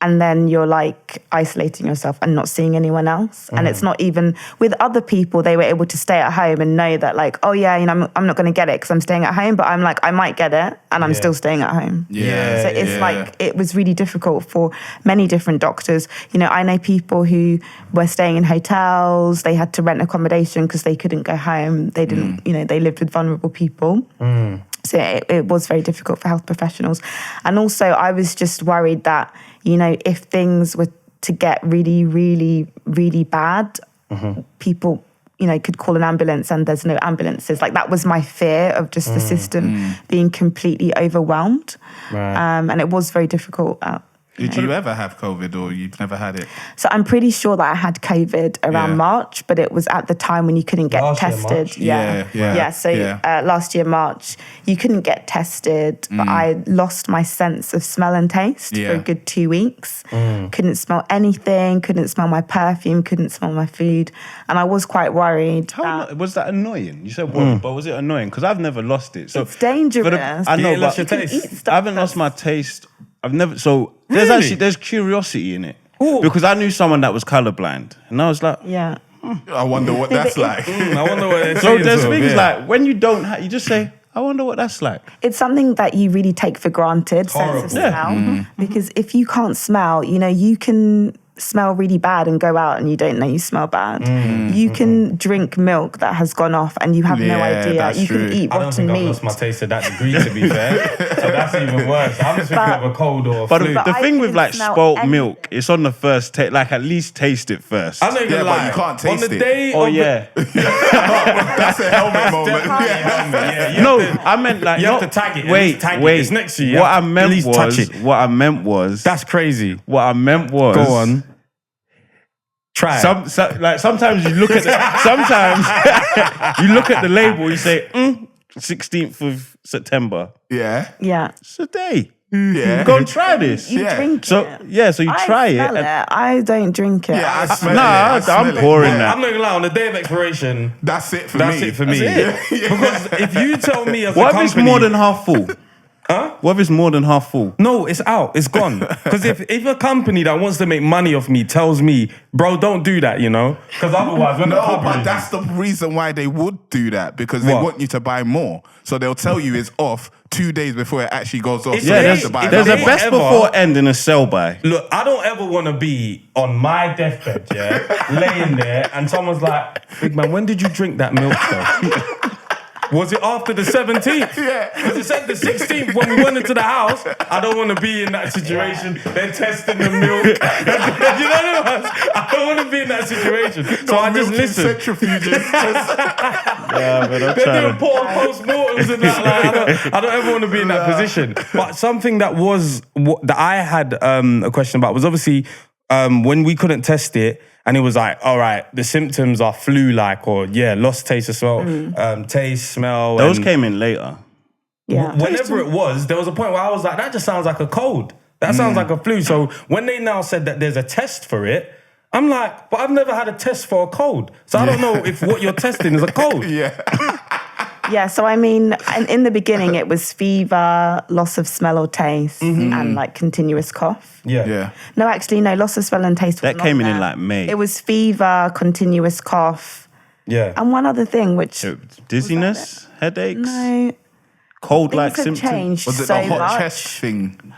and then you're like isolating yourself and not seeing anyone else. And it's not even with other people, they were able to stay at home and know that like, oh yeah, you know, I'm not going to get it because I'm staying at home, but I'm like, I might get it and I'm still staying at home. Yeah. So it's like, it was really difficult for many different doctors. You know, I know people who were staying in hotels, they had to rent accommodation because they couldn't go home. They didn't, you know, they lived with vulnerable people. So it was very difficult for health professionals. And also I was just worried that, you know, if things were to get really, really, really bad, people, you know, could call an ambulance and there's no ambulances. Like that was my fear of just the system being completely overwhelmed. Right. And it was very difficult. Did you ever have COVID or you've never had it? So I'm pretty sure that I had COVID around March, but it was at the time when you couldn't get Last year, tested. March? So last year, March, you couldn't get tested, but I lost my sense of smell and taste for a good 2 weeks. Couldn't smell anything, couldn't smell my perfume, couldn't smell my food. And I was quite worried. Was that annoying? You said what, but was it annoying? Because I've never lost it. So It's dangerous. I know, You lost but your You can taste. eat stuff I haven't lost my taste. I've never. So Really? there's curiosity in it. Ooh. Because I knew someone that was colorblind, and I was like, Yeah. I wonder what that's like. I wonder what they're so saying there's to them, things yeah. like when you don't have, you just say, I wonder what that's like. It's something that you really take for granted, sense of smell. Because if you can't smell, you know, you can smell really bad and go out and you don't know you smell bad. You can drink milk that has gone off and you have no Yeah, idea. that's You can true. eat I don't rotten think I've meat. lost my taste to that degree, to be fair. So that's even worse. I'm just thinking of a cold or a But flu. the I thing with couldn't like smell spoilt anything. milk, it's on the first taste. Like at least taste it first. I'm not even Yeah, but lying. you can't taste On the it. day Oh of yeah. That's a helmet moment. Yeah, No, I meant like you have not- to tag it. At Wait, least tag it. wait. It's next to you. You What have I to meant at least touch it. What I meant was. That's crazy. What I meant was. Go on. Try it. Like sometimes you look at sometimes you look at the label, you say 16th of September. Yeah. Yeah. It's a day. Yeah. Go and try this. You Yeah. drink So it. so you I try it. smell it. I don't drink it. Yeah, I smell Nah, it. I I'm smell it. pouring that. I'm not gonna lie, on the day of expiration, That's it for that's me. it for me. That's Because if you tell me as What a if it's company... more than half full? Huh? What if it's more than half full? No, it's out. It's gone. Because if a company that wants to make money off me tells me, bro, don't do that, you know? Because otherwise, when the No, company... but that's the reason why they would do that, because they What? want you to buy more. So they'll tell you it's off 2 days before it actually goes off. It's So Yeah, you have Hey, to buy there's a Hey, best ever- before end and a sell by. Look, I don't ever want to be on my deathbed, yeah, laying there, and someone's like, big man, when did you drink that milk, though? Was it after the 17th? Yeah. Because it said the 16th when we went into the house. I don't want to be in that situation. They're testing the milk. You know what? I don't want to be in that situation. So I just Milking listen. centrifuges. Yeah, but I'm They're doing postmortems and that. Like, I don't ever want to be in that position. But something that I had a question about was obviously when we couldn't test it, and it was like, all right, the symptoms are flu-like, or lost taste of smell, taste, smell. Those and came in later. Yeah. Whenever it was, there was a point where I was like, that just sounds like a cold. That sounds like a flu. So when they now said that there's a test for it, I'm like, but I've never had a test for a cold. So I don't know if what you're testing is a cold. Yeah, so I mean, in the beginning, it was fever, loss of smell or taste, and like continuous cough. Yeah. No, actually, no, loss of smell and taste. That came in like May. It was fever, continuous cough, and one other thing, which dizziness, headaches, no, cold-like things have symptoms. changed Was it so the hot much. chest thing?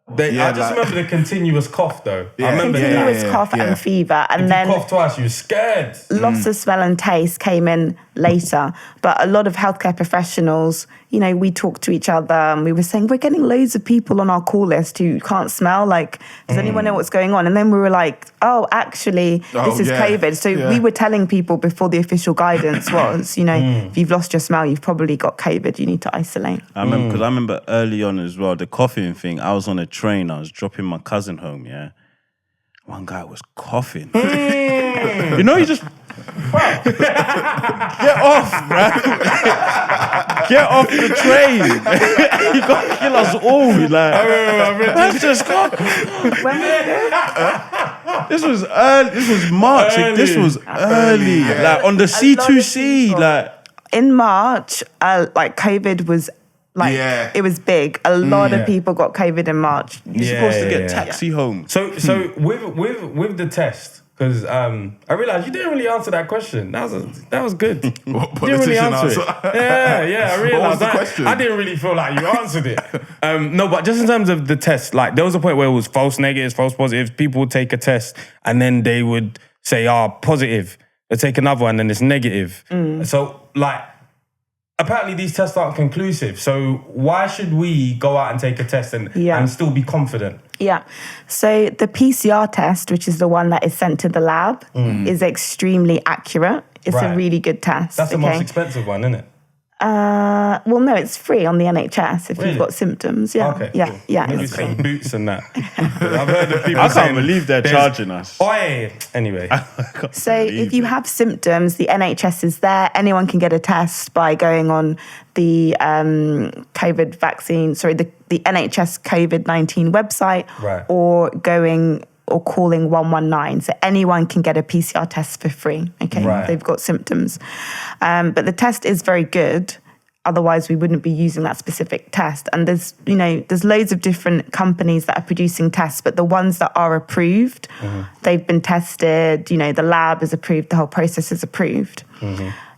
I just remember the continuous cough though. I remember Continuous cough and fever, and if then you cough twice, you're scared. loss of smell and taste came in later. But a lot of healthcare professionals, you know, we talked to each other and we were saying, we're getting loads of people on our call list who can't smell. Like, does anyone know what's going on? And then we were like, oh, actually, this is COVID. So we were telling people before the official guidance was, you know, if you've lost your smell, you've probably got COVID. You need to isolate. I remember, because I remember early on as well, the coughing thing. I was on a train. I was dropping my cousin home, One guy was coughing. You know, you just... Get off, bro. Get off the train. You got to kill us all. Like, that's just When we This was early. This was March. This was early. Like on the C2C. Like in March, like COVID was like it was big. A lot of people got COVID in March. you're supposed to get taxi home. So with the test, because I realized you didn't really answer that question. That was good. What, You didn't really politician answer it. Yeah. I realized What was the that. question? I didn't really feel like you answered it. No, but just in terms of the test, like there was a point where it was false negatives, false positives. People would take a test and then they would say, positive. They take another one and it's negative. So like, apparently these tests aren't conclusive. So why should we go out and take a test and still be confident? Yeah. So the PCR test, which is the one that is sent to the lab, is extremely accurate. It's a really good test. That's the most expensive one, isn't it? Well, no, it's free on the NHS if you've got symptoms. Yeah. Okay, Yeah. cool. Yeah. Maybe It's free. some boots and that. I've heard of people I saying can't believe they're charging us. Anyway. So if you have symptoms, the NHS is there. Anyone can get a test by going on the COVID vaccine, the NHS COVID-19 website, or calling 119. So anyone can get a PCR test for free, okay? They've got symptoms. But the test is very good. Otherwise, we wouldn't be using that specific test. And there's loads of different companies that are producing tests, but the ones that are approved, they've been tested, the lab is approved, the whole process is approved.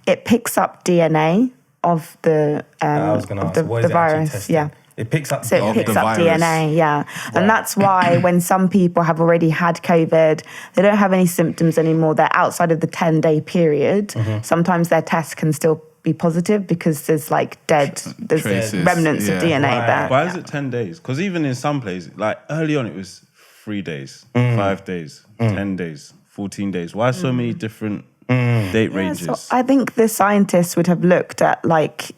It picks up DNA of the virus. Yeah. It picks up DNA, And that's why when some people have already had COVID, they don't have any symptoms anymore, they're outside of the 10-day period, sometimes their test can still be positive because there's Traces, remnants of DNA there. Why is it 10 days? Because even in some places, like early on it was 3 days, 5 days, 10 days, 14 days. Why so many different date ranges? So I think the scientists would have looked at like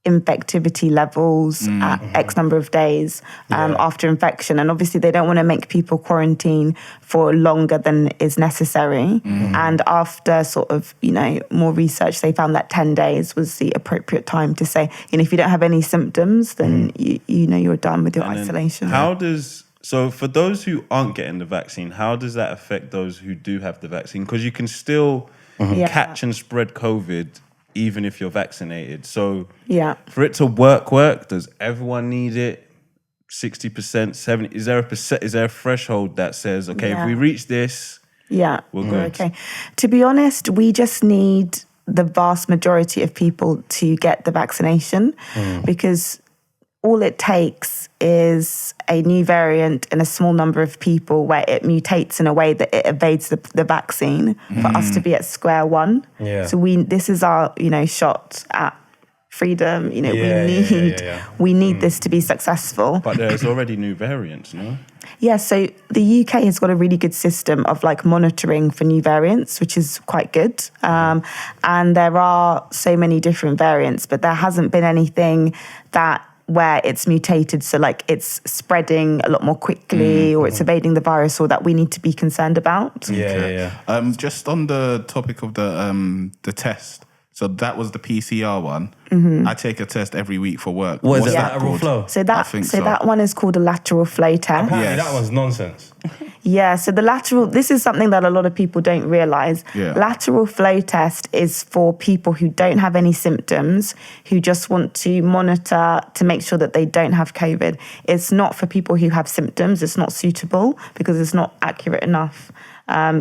infectivity levels at X number of days after infection. And obviously they don't want to make people quarantine for longer than is necessary. And after sort of, more research, they found that 10 days was the appropriate time to say, if you don't have any symptoms, then you're done with your isolation. So for those who aren't getting the vaccine, how does that affect those who do have the vaccine? Because you can still catch and spread COVID even if you're vaccinated. So for it to work, does everyone need it? 60%, 70%? Is there a threshold that says, okay, if we reach this, we're good? Okay. To be honest, we just need the vast majority of people to get the vaccination because all it takes is a new variant in a small number of people where it mutates in a way that it evades the vaccine for us to be at square one. So this is our, shot at freedom. We need this to be successul. But there's already new variants, no? Yeah, so the UK has got a really good system of like monitoring for new variants, which is quite good. And there are so many different variants, but there hasn't been anything where it's mutated, so like it's spreading a lot more quickly or it's evading the virus, or that we need to be concerned about. Just on the topic of the test, So that was the PCR one. I take a test every week for work. What is What's it, that lateral called? flow? So I think so. that one is called a lateral flow test. Apparently Yes. that one's nonsense. Yeah, so the lateral, this is something that a lot of people don't realize. Yeah. Lateral flow test is for people who don't have any symptoms, who just want to monitor to make sure that they don't have COVID. It's not for people who have symptoms. It's not suitable because it's not accurate enough.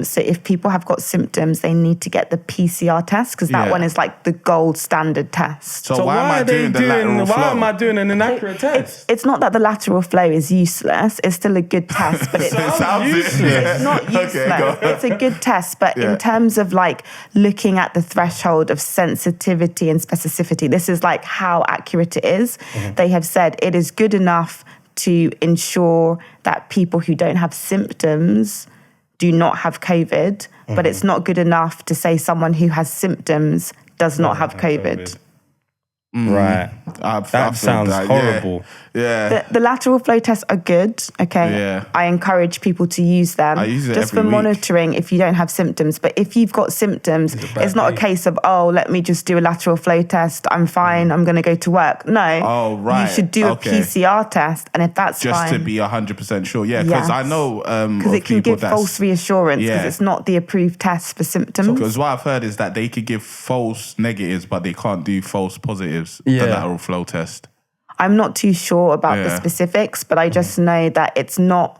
So if people have got symptoms, they need to get the PCR test because that one is like the gold standard test. So why am I doing the lateral flow? Why am I doing an inaccurate test? It's not that the lateral flow is useless. It's still a good test, but Sounds it's not useless. Okay, go on. It's a good test, but Yeah. in terms of like looking at the threshold of sensitivity and specificity, this is like how accurate it is. They have said it is good enough to ensure that people who don't have symptoms do not have COVID, but it's not good enough to say someone who has symptoms does not have COVID. Right. I've That felt sounds that, horrible. Yeah. The lateral flow tests are good, okay? Yeah. I encourage people to use them. I use it just every for week. monitoring if you don't have symptoms. But if you've got symptoms, it's not a case of, oh, let me just do a lateral flow test. I'm fine. I'm going to go to work. No. Oh, right. You should do Okay. a PCR test. And if that's Just fine. to be 100% sure. Yeah, because I know because it can give false reassurance because Yeah. it's not the approved test for symptoms. Because what I've heard is that they could give false negatives, but they can't do false positives. Yeah. The lateral flow test. I'm not too sure about the Yeah. specifics, but I just know that it's not.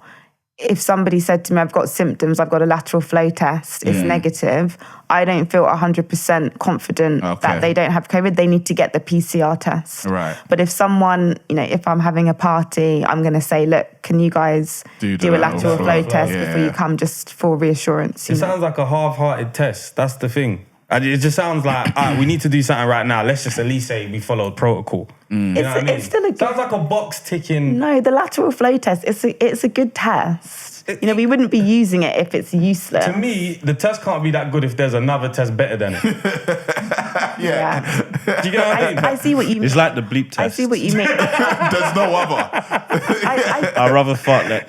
If somebody said to me, I've got symptoms, I've got a lateral flow test, it's negative, I don't feel 100% confident that they don't have COVID. They need to get the PCR test. Right. But if someone, if I'm having a party, I'm going to say, look, can you guys Do do the a lateral flow flow, test yeah. before you come, just for reassurance? It sounds like a half-hearted test. That's the thing. And it just sounds like, all right, we need to do something right now. Let's just at least say we followed protocol. You know what I mean? It's still a good... Sounds like a box ticking. No, the lateral flow test, it's a good test. We wouldn't be using it if it's useless. To me, the test can't be that good if there's another test better than it. Yeah. Do you get what I mean? I see what you mean. It's like the bleep test. I see what you mean. There's no other. I'd rather fart that.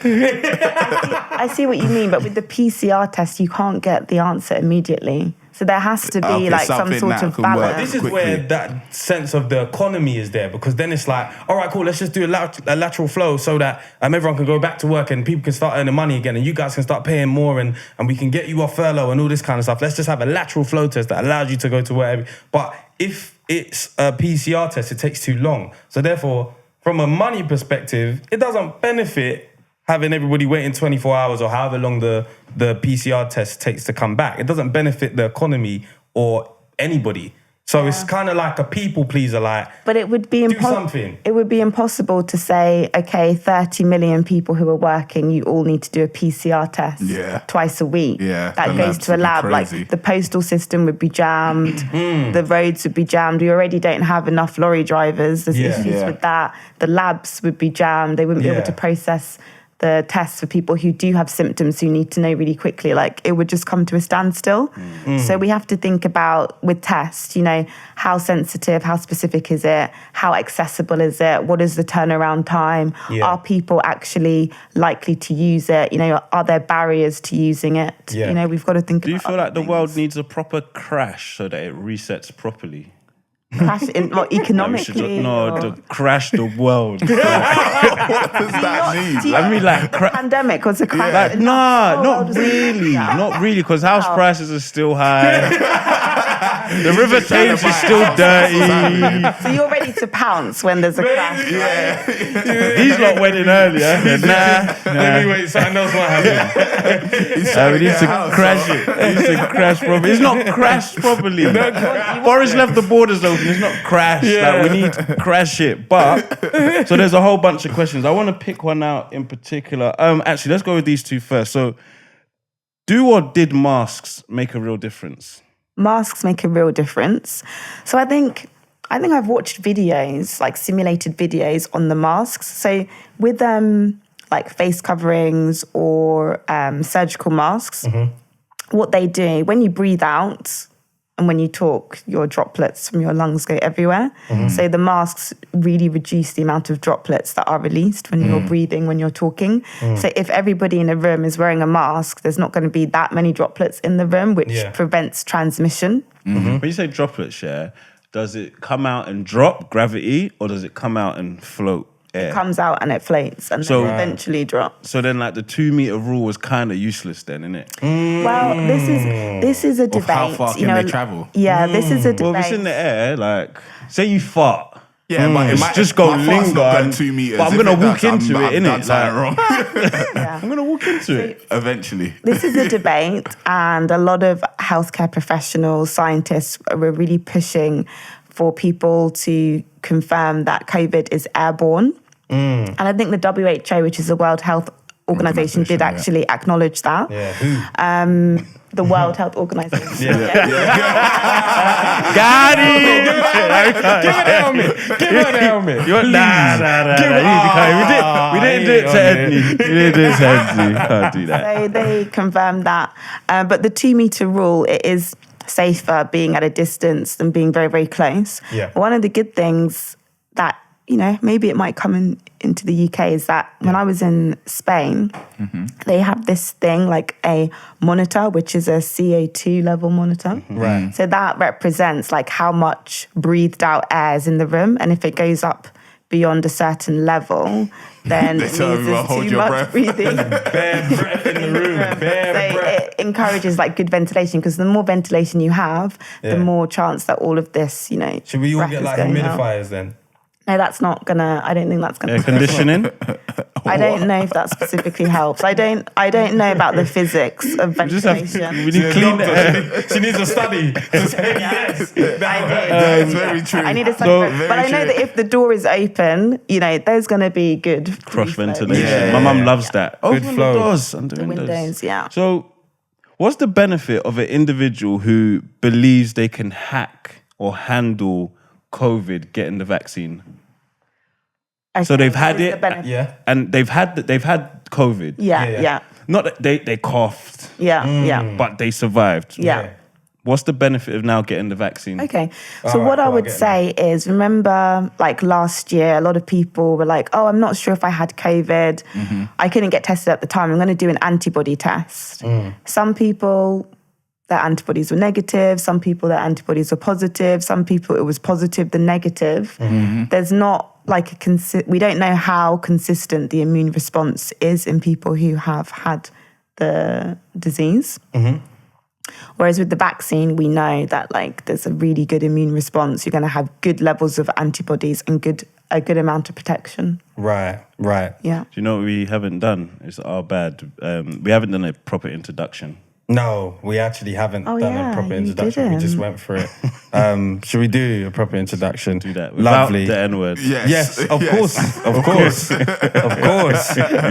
I see what you mean, but with the PCR test, you can't get the answer immediately. So there has to be like some something sort that of can work. balance. This is quickly. where that sense of the economy is there, because then it's like, all right, cool, let's just do a lateral flow so that everyone can go back to work and people can start earning money again and you guys can start paying more and we can get you off furlough and all this kind of stuff. Let's just have a lateral flow test that allows you to go to wherever. But if it's a PCR test, it takes too long. So therefore, from a money perspective, it doesn't benefit having everybody waiting 24 hours or however long the PCR test takes to come back. It doesn't benefit the economy or anybody. So it's kind of like a people pleaser, like, But it would be something. It would be impossible to say, okay, 30 million people who are working, you all need to do a PCR test twice a week. Yeah, That the goes labs to a would be lab. crazy. Like the postal system would be jammed, the roads would be jammed. We already don't have enough lorry drivers. There's issues with that. The labs would be jammed. They wouldn't be able to process the tests for people who do have symptoms who need to know really quickly. Like it would just come to a standstill. So we have to think about with tests, how sensitive, how specific is it? How accessible is it? What is the turnaround time? Yeah. Are people actually likely to use it? Are there barriers to using it? Yeah. We've got to think Do you about feel like the things. world needs a proper crash so that it resets properly? Crash in what, economically? Crash the world. What does that mean? I mean, like, pandemic was a crash. like not really, because house prices are still high. The River Thames is still dirty. So you're ready to pounce when there's a crash. These lot went in earlier. Anyway, something else might happen. We need to crash it. We need to crash properly. It's not crashed properly. Boris left the borders open. It's not crashed. Like, we need to crash it. But so there's a whole bunch of questions. I want to pick one out in particular. Actually, let's go with these two first. So, do or did masks make a real difference? Masks make a real difference. So I think I've watched videos, like simulated videos on the masks. So with like face coverings or surgical masks, what they do when you breathe out, And when you talk, your droplets from your lungs go everywhere. So the masks really reduce the amount of droplets that are released when you're breathing, when you're talking. So if everybody in a room is wearing a mask, there's not going to be that many droplets in the room, which prevents transmission. When you say droplets, does it come out and drop, gravity, or does it come out and float air? It comes out and it floats and then eventually drops. So then like the 2 meter rule was kind of useless then, isn't it? Well, this is a debate. How far can they travel? Yeah, this is a debate. Well, if it's in the air, like, say you fart. Yeah, but it might just go my fart's linger. not going 2 meters. But I'm If going to it walk does, into I've it, done innit? something wrong. I'm going to walk into it. Eventually. This is a debate, and a lot of healthcare professionals, scientists were really pushing for people to confirm that COVID is airborne. And I think the WHO, which is the World Health Organization, did actually acknowledge that. The World Health Organization. Got it! Give it down me. Give it down me. We didn't do it to Edney. We didn't do it to Edney. Can't do that. So they confirmed that. But the 2 meter rule, it is safer being at a distance than being very, very close. One of the good things that, maybe it might come into the UK is that when I was in Spain, they have this thing like a monitor, which is a CO2 level monitor. Right. So that represents like how much breathed out air is in the room. And if it goes up beyond a certain level, then it means there's too much breathing. Bare breath in the room. Bare breath. It encourages like good ventilation, because the more ventilation you have, the more chance that all of this, Should we all breath get is like going out. humidifiers then? No, that's not gonna. I don't think that's gonna. Air conditioning? I don't know if that specifically helps. I don't know about the physics of ventilation. We need clean air. She needs a study to say yes. That's very true. I need a study, but I know that if the door is open, there's gonna be good Cross free flow. ventilation. Yeah. My mum loves that. Open the flow. doors and the windows. Windows, yeah. So, what's the benefit of an individual who believes they can hack or handle COVID getting the vaccine? Okay, So they've had what is it, the benefit? Yeah. and they've had COVID. Yeah. Not that they coughed, but they survived. Yeah. What's the benefit of now getting the vaccine? Okay. So All what right, I cool, I would get say is, remember, like last year, a lot of people were like, "Oh, I'm not sure if I had COVID. I couldn't get tested at the time. I'm going to do an antibody test." Some people, their antibodies were negative. Some people, their antibodies were positive. Some people, it was positive then negative. There's not like we don't know how consistent the immune response is in people who have had the disease. Whereas with the vaccine, we know that like there's a really good immune response. You're going to have good levels of antibodies and a good amount of protection. Right. Yeah. Do you know what we haven't done? It's our bad. We haven't done a proper introduction. No, we actually haven't done a proper you introduction. We just didn't. went for it. Should we do a proper introduction? Do that without Lovely. the N-word. Yes, of course. Of course.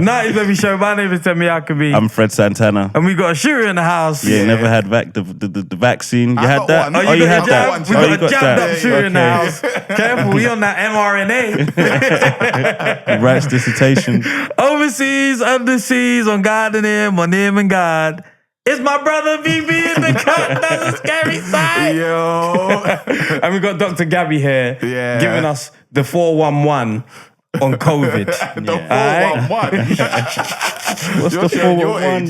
Night Baby Show. My name is Temi Akabi. I'm Fred Santana. And we got a shooter in the house. Yeah, never had the vaccine. You I had got that? one. Oh, you had got that? one We too. Oh, you got a got jammed that. up shooter in the Okay. house. Careful, we on that mRNA. Writes dissertation. Overseas, underseas, on God and Him, on Him and God. It's my brother BB in the cut. That's a scary sight. Yo. And we got Dr. Gabi here, Yeah. giving us the 411 on COVID. The 411. What's You're the showing your 411, age.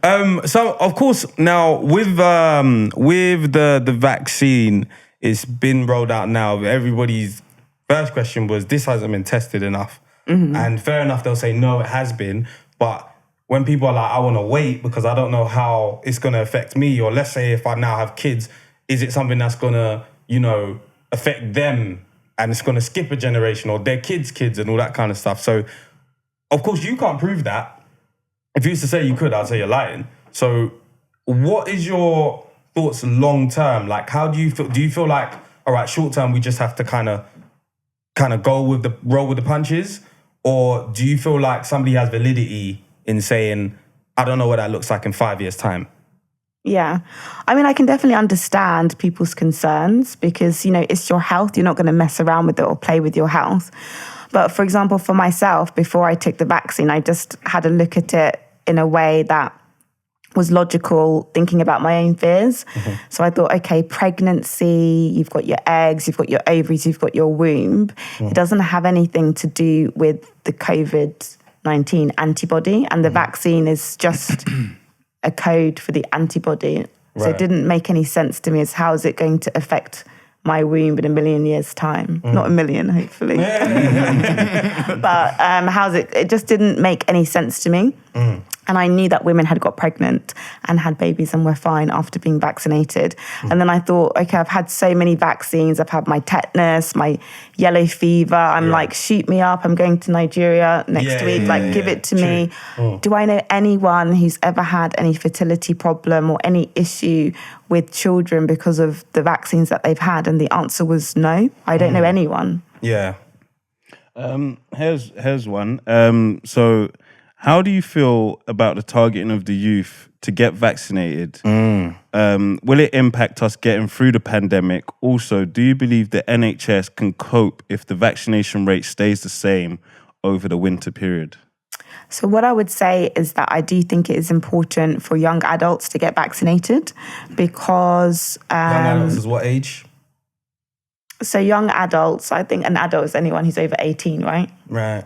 yo? So of course now with the vaccine, it's been rolled out now. Everybody's first question was, this hasn't been tested enough. And fair enough, they'll say no, it has been. But when people are like, I want to wait because I don't know how it's going to affect me, or let's say if I now have kids, is it something that's going to, affect them and it's going to skip a generation or their kids' kids and all that kind of stuff. So of course you can't prove that. If you used to say you could, I'd say you're lying. So what is your thoughts long term? Like, how do you feel? Do you feel like, all right, short term, we just have to kind of roll with the punches? Or do you feel like somebody has validity in saying, I don't know what that looks like in 5 years' time? Yeah. I mean, I can definitely understand people's concerns because, it's your health. You're not going to mess around with it or play with your health. But for example, for myself, before I took the vaccine, I just had a look at it in a way that was logical, thinking about my own fears. So I thought, okay, pregnancy, you've got your eggs, you've got your ovaries, you've got your womb. It doesn't have anything to do with the COVID-19 antibody, and the vaccine is just a code for the antibody. So it didn't make any sense to me as how is it going to affect my womb in a million years' time. Not a million, hopefully. But how's it just didn't make any sense to me. And I knew that women had got pregnant and had babies and were fine after being vaccinated. And then I thought, okay, I've had so many vaccines. I've had my tetanus, my yellow fever. I'm like, shoot me up. I'm going to Nigeria next week. Give it to me. Do I know anyone who's ever had any fertility problem or any issue with children because of the vaccines that they've had? And the answer was no. I don't know anyone. Yeah. Here's one. So how do you feel about the targeting of the youth to get vaccinated? Will it impact us getting through the pandemic? Also, do you believe the NHS can cope if the vaccination rate stays the same over the winter period? So what I would say is that I do think it is important for young adults to get vaccinated because... young adults is what age? So young adults, I think an adult is anyone who's over 18, right? Right.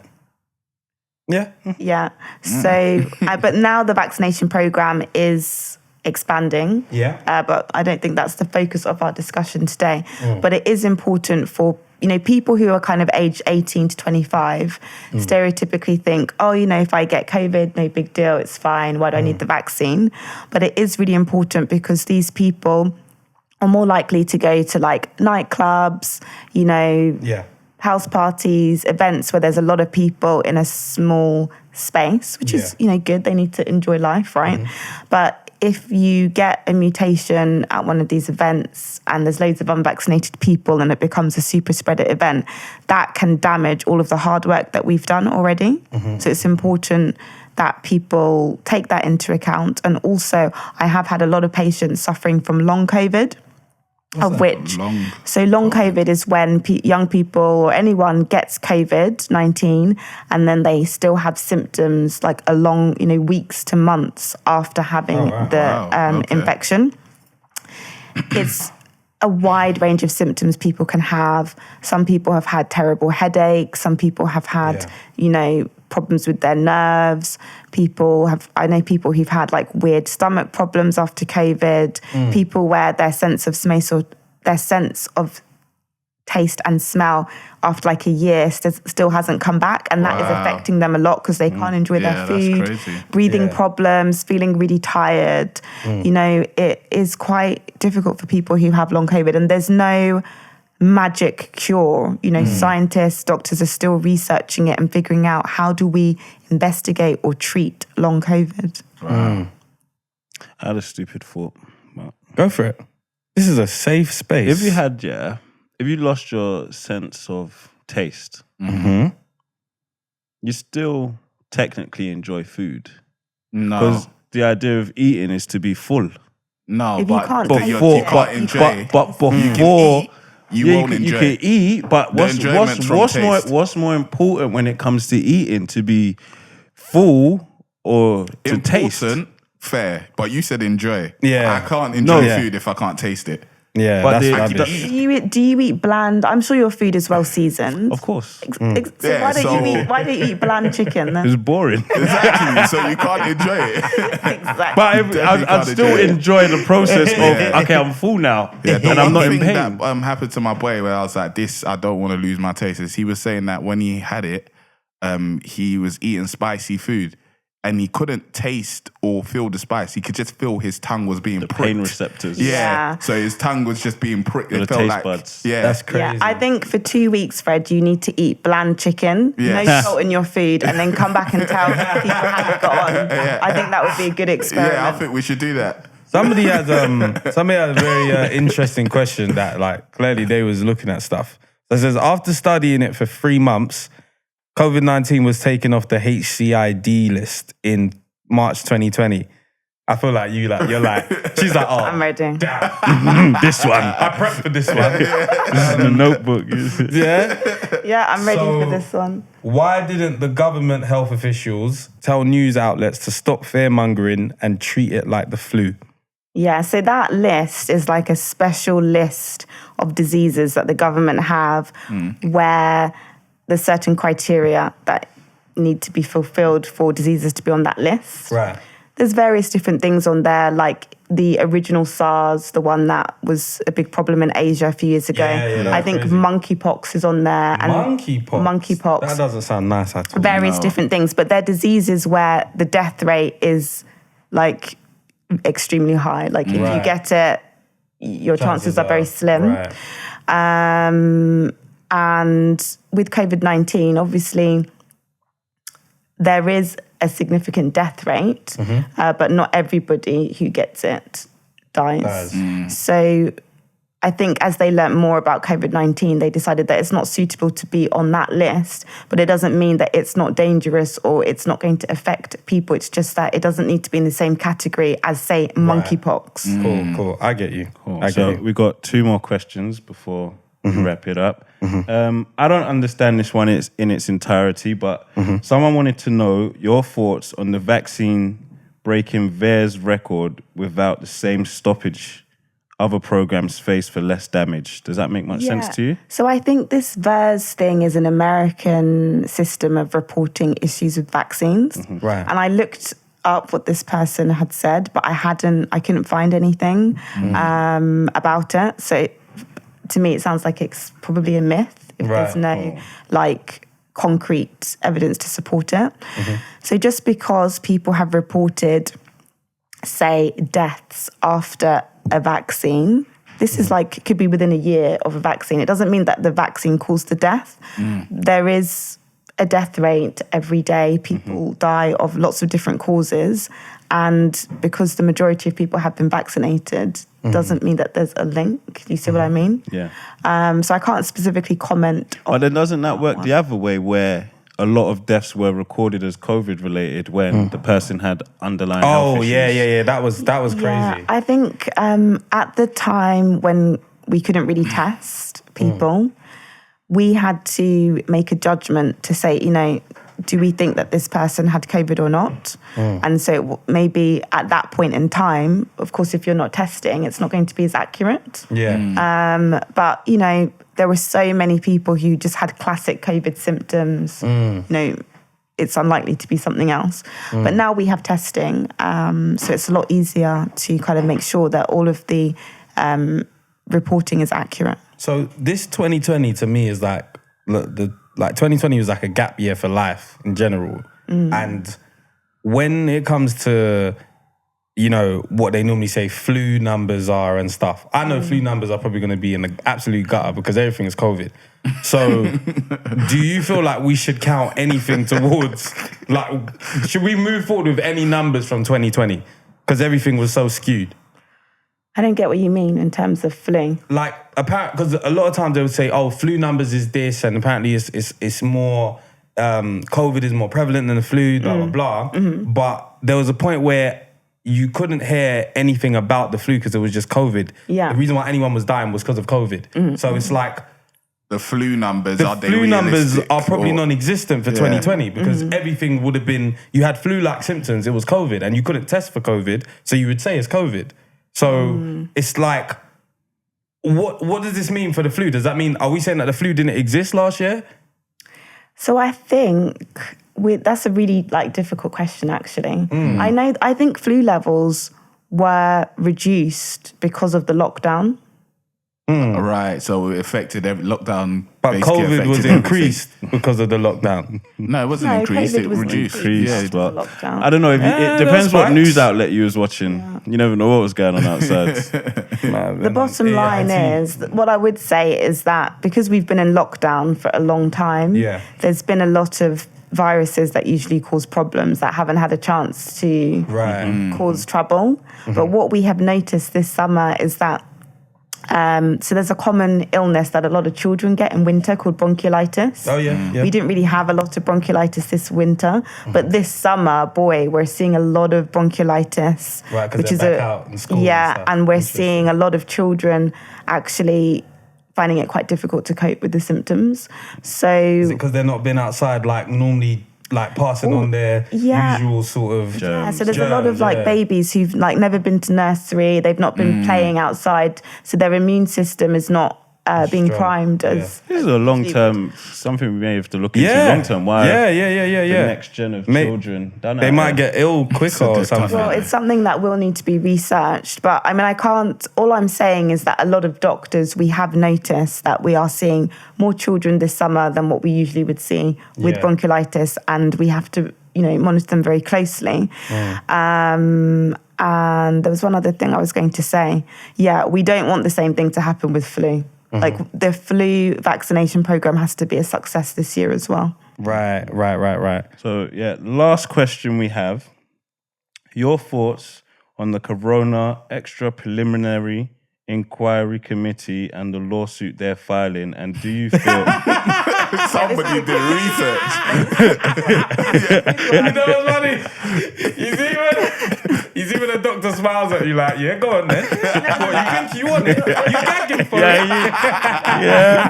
Yeah. Yeah. So, but now the vaccination program is expanding. Yeah. But I don't think that's the focus of our discussion today. But it is important for, people who are kind of aged 18 to 25 stereotypically think, oh, if I get COVID, no big deal, it's fine. Why do I need the vaccine? But it is really important because these people are more likely to go to like nightclubs, house parties, events where there's a lot of people in a small space, which is, good. They need to enjoy life, right? But if you get a mutation at one of these events and there's loads of unvaccinated people and it becomes a super spreader event, that can damage all of the hard work that we've done already. So it's important that people take that into account. And also, I have had a lot of patients suffering from long COVID. Long COVID is when young people or anyone gets COVID-19 and then they still have symptoms like a long, weeks to months after having infection. It's a wide range of symptoms people can have. Some people have had terrible headaches. Some people have had, problems with their nerves. I know people who've had like weird stomach problems after COVID. People where their sense of smell or their sense of taste and smell after like a year still hasn't come back, and that is affecting them a lot because they can't enjoy their food, breathing problems, feeling really tired. It is quite difficult for people who have long COVID, and there's no magic cure. Scientists, doctors are still researching it and figuring out how do we investigate or treat long COVID. I had a stupid thought. Go for it. This is a safe space. If you lost your sense of taste, you still technically enjoy food. No. Because the idea of eating is to be full. No, if but you can't before... You won't enjoy. You can eat, but what's more important when it comes to eating? To be full or to taste? Fair, but you said enjoy. Yeah, I can't enjoy food if I can't taste it. Yeah, but do you eat bland? I'm sure your food is well seasoned. Of course. Why don't you eat bland chicken then? It's boring. Exactly. So you can't enjoy it. Exactly. But I'd still enjoy the process of okay, I'm full now, and I'm not in pain. That happened to my boy where I was like, this, I don't want to lose my taste. Is he was saying that when he had it, he was eating spicy food. And he couldn't taste or feel the spice. He could just feel his tongue was being pricked. Pain receptors. Yeah. So his tongue was just being pricked. It felt like buds. Yeah, that's crazy. Yeah, I think for 2 weeks, Fred, you need to eat bland chicken, no salt in your food, and then come back and tell people how you got on. I think that would be a good experiment. Yeah, I think we should do that. Somebody had a very interesting question that like clearly they was looking at stuff. So it says after studying it for 3 months, COVID-19 was taken off the HCID list in March 2020. I feel like you're like, she's like, oh. I'm ready. This one. I prepped for this one. This is the notebook. Yeah? Yeah, I'm ready So- for this one. Why didn't the government health officials tell news outlets to stop fear-mongering and treat it like the flu? Yeah, so that list is like a special list of diseases that the government have where there's certain criteria that need to be fulfilled for diseases to be on that list. Right. There's various different things on there, like the original SARS, the one that was a big problem in Asia a few years ago. Yeah, I think crazy. monkeypox is on there. And Monkeypox? Monkeypox. That doesn't sound nice at all. Various different things, but they're diseases where the death rate is like extremely high. Like if you get it, your chances are very slim. Right. And with COVID-19, obviously, there is a significant death rate, but not everybody who gets it dies. So I think as they learnt more about COVID-19, they decided that it's not suitable to be on that list, but it doesn't mean that it's not dangerous or it's not going to affect people. It's just that it doesn't need to be in the same category as, say, monkeypox. Cool. I get you. Cool. I get So you. we got 2 more questions before we wrap it up. I don't understand this one in its entirety, but someone wanted to know your thoughts on the vaccine breaking VAERS record without the same stoppage other programs face for less damage. Does that make much sense to you? So I think this VAERS thing is an American system of reporting issues with vaccines. Right. And I looked up what this person had said, but I couldn't find anything about it. So to me, it sounds like it's probably a myth if there's no like concrete evidence to support it. So just because people have reported, say, deaths after a vaccine, this is like, could be within a year of a vaccine. It doesn't mean that the vaccine caused the death. There is a death rate every day. People die of lots of different causes. And because the majority of people have been vaccinated, doesn't mean that there's a link. Do you see what I mean? Yeah. So I can't specifically comment on. But then doesn't that work the other way where a lot of deaths were recorded as COVID related when the person had underlying health issues? Yeah. That was crazy. Yeah, I think at the time when we couldn't really test people, we had to make a judgment to say, do we think that this person had COVID or not? And so maybe at that point in time, of course, if you're not testing, it's not going to be as accurate. Yeah. But, there were so many people who just had classic COVID symptoms. It's unlikely to be something else. But now we have testing, so it's a lot easier to kind of make sure that all of the reporting is accurate. So this 2020 to me is like, look, 2020 was like a gap year for life in general. And when it comes to, what they normally say flu numbers are and stuff, I know flu numbers are probably going to be in the absolute gutter because everything is COVID. So do you feel like we should count anything towards, should we move forward with any numbers from 2020? Because everything was so skewed. I don't get what you mean in terms of flu. Because a lot of times they would say, oh, flu numbers is this, and apparently it's more, COVID is more prevalent than the flu, blah, blah, blah. But there was a point where you couldn't hear anything about the flu because it was just COVID. Yeah. The reason why anyone was dying was because of COVID. So it's like, The flu numbers, the are they flu numbers realistic are probably or- non-existent for 2020 because everything would have been, you had flu-like symptoms, it was COVID, and you couldn't test for COVID, so you would say it's COVID. So it's like, what does this mean for the flu? Does that mean, are we saying that the flu didn't exist last year? So I think that's a really difficult question, actually. I think flu levels were reduced because of the lockdown. Right, so it affected every lockdown. But basically COVID affected was everything. increased because of the lockdown. No, it wasn't No, increased, COVID it was reduced. increased. But Lockdown. I don't know if Yeah, it depends that's what facts. news outlet you was watching. You never know what was going on outside. The bottom line is, what I would say is that because we've been in lockdown for a long time, there's been a lot of viruses that usually cause problems that haven't had a chance to cause trouble. But what we have noticed this summer is that So there's a common illness that a lot of children get in winter called bronchiolitis. Oh, yeah. We didn't really have a lot of bronchiolitis this winter, but this summer, boy, we're seeing a lot of bronchiolitis. Right, because they're back out in school. Yeah, and we're seeing a lot of children actually finding it quite difficult to cope with the symptoms. So is it because they're not been outside like normally, like passing on their usual sort of germs? Yeah, so there's a lot of like babies who've like never been to nursery, they've not been playing outside, so their immune system is not being primed as... This is a long-term, something we may have to look into long-term. Why the next gen of children, they might get ill quicker or something. Well, it's something that will need to be researched. But I mean, all I'm saying is that a lot of doctors, we have noticed that we are seeing more children this summer than what we usually would see with bronchiolitis, and we have to, monitor them very closely. And there was one other thing I was going to say. Yeah, we don't want the same thing to happen with flu. Like the flu vaccination program has to be a success this year as well. Right. So, last question we have. Your thoughts on the Corona Extra Preliminary Inquiry Committee and the lawsuit they're filing, and do you feel... Somebody did research. You know what's funny? He's even a doctor smiles at you like, yeah, go on then. What, you think you want it? You gagging for it?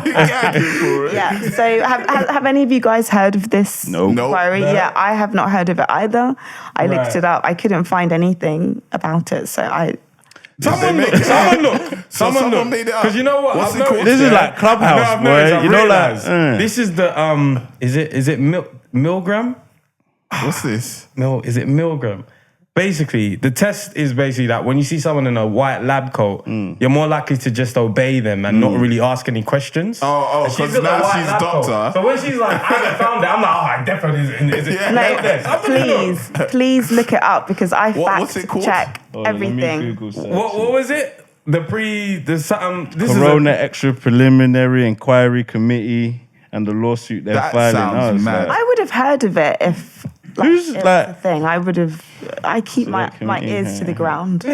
You gagging for it. Yeah, so have any of you guys heard of this inquiry? No. Yeah, I have not heard of it either. I looked it up. I couldn't find anything about it, so I... Someone look. Made it up. Because you know what? What's it called? This is like Clubhouse, boy. This is the Is it Milgram? What's this? Is it Milgram? Basically, the test is basically that when you see someone in a white lab coat, you're more likely to just obey them and not really ask any questions. Oh, because now she's doctor. So when she's like, I haven't found it, I'm like, I definitely is it. No, please look it up because I what's it called? check everything. What was it? Corona Extra Preliminary Inquiry Committee and the lawsuit they're filing. Sounds mad. I would have heard of it if... a thing. I keep my ears to the ground.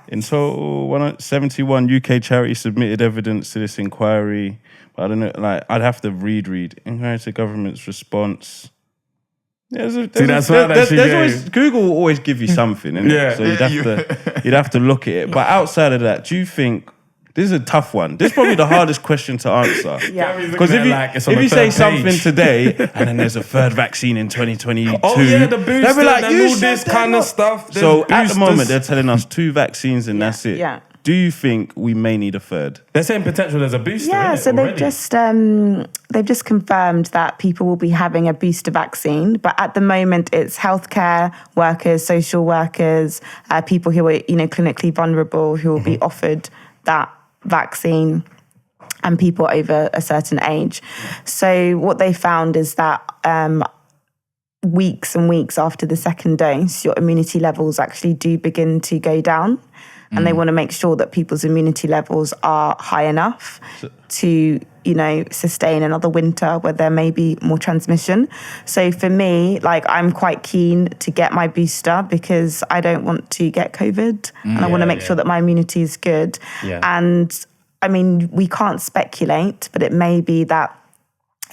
In total, 171 UK charities submitted evidence to this inquiry. But I don't know, I'd have to read. Inquiry to government's response. There's always, Google will always give you something, innit? So you'd have to look at it. But outside of that, do you think... This is a tough one. This is probably the hardest question to answer. Because if you say something today and then there's a third vaccine in 2022, the booster, they'll be like, you all this kind of stuff. So at the moment, they're telling us 2 vaccines and that's it. Yeah. Do you think we may need a third? They're saying potential there's a booster. Yeah, so they've just confirmed that people will be having a booster vaccine, but at the moment it's healthcare workers, social workers, people who are clinically vulnerable who will be offered that vaccine, and people over a certain age. So what they found is that weeks and weeks after the second dose, your immunity levels actually do begin to go down. And they want to make sure that people's immunity levels are high enough to, sustain another winter where there may be more transmission. So for me, I'm quite keen to get my booster because I don't want to get COVID and I want to make sure that my immunity is good. Yeah. And I mean, we can't speculate, but it may be that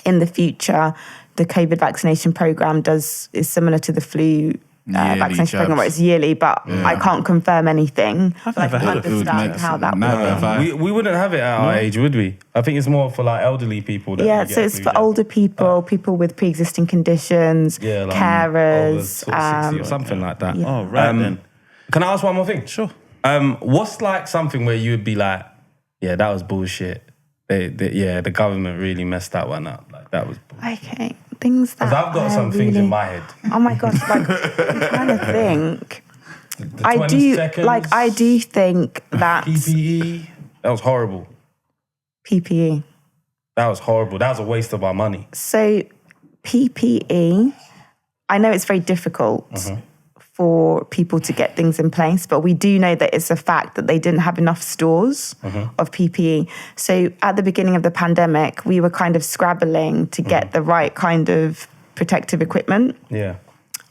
in the future, the COVID vaccination program is similar to the flu vaccination program where it's yearly, but I can't confirm anything. I've never heard of food understand how that works. We wouldn't have it at our age, would we? I think it's more for elderly people. So it's for older people, people with pre-existing conditions, carers, 60 or something like that. Yeah. Oh, right then. Can I ask one more thing? Sure. What's something where you would be like, yeah, that was bullshit. The government really messed that one up. That was bullshit. Okay. Things that I've got some things in my head. Oh my gosh, I'm trying to think. I do think that PPE, that was horrible. PPE. That was horrible. That was a waste of our money. So PPE, I know it's very difficult for people to get things in place, but we do know that it's a fact that they didn't have enough stores of PPE. So at the beginning of the pandemic, we were kind of scrabbling to get the right kind of protective equipment. Yeah.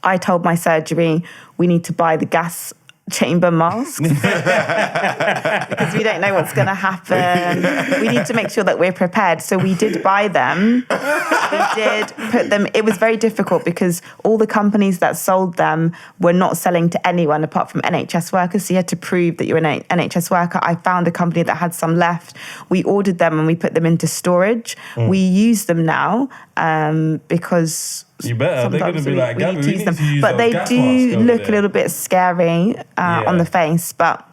I told my surgery, we need to buy the gas chamber masks because we don't know what's going to happen. We need to make sure that we're prepared. So we did buy them. We did put them. It was very difficult because all the companies that sold them were not selling to anyone apart from NHS workers. So you had to prove that you're an NHS worker. I found a company that had some left. We ordered them and we put them into storage. We use them now because... You better. They're going to be like, Gabi, we need to use but they gas do masks over look there. a little bit scary on the face. But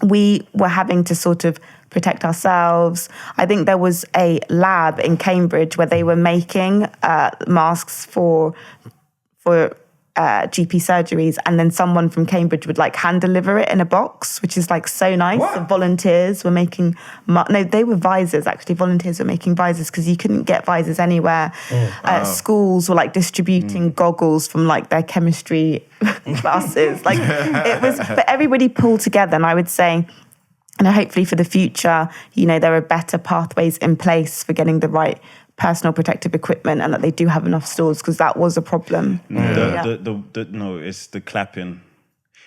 we were having to sort of protect ourselves. I think there was a lab in Cambridge where they were making masks for GP surgeries, and then someone from Cambridge would like hand deliver it in a box, which is like so nice. What? The volunteers were making they were visors actually. Volunteers were making visors because you couldn't get visors anywhere. Schools were like distributing goggles from like their chemistry classes. Like it was, but everybody pulled together, and I would say, and hopefully for the future, there are better pathways in place for getting the right personal protective equipment, and that they do have enough stores, because that was a problem. No, it's the clapping.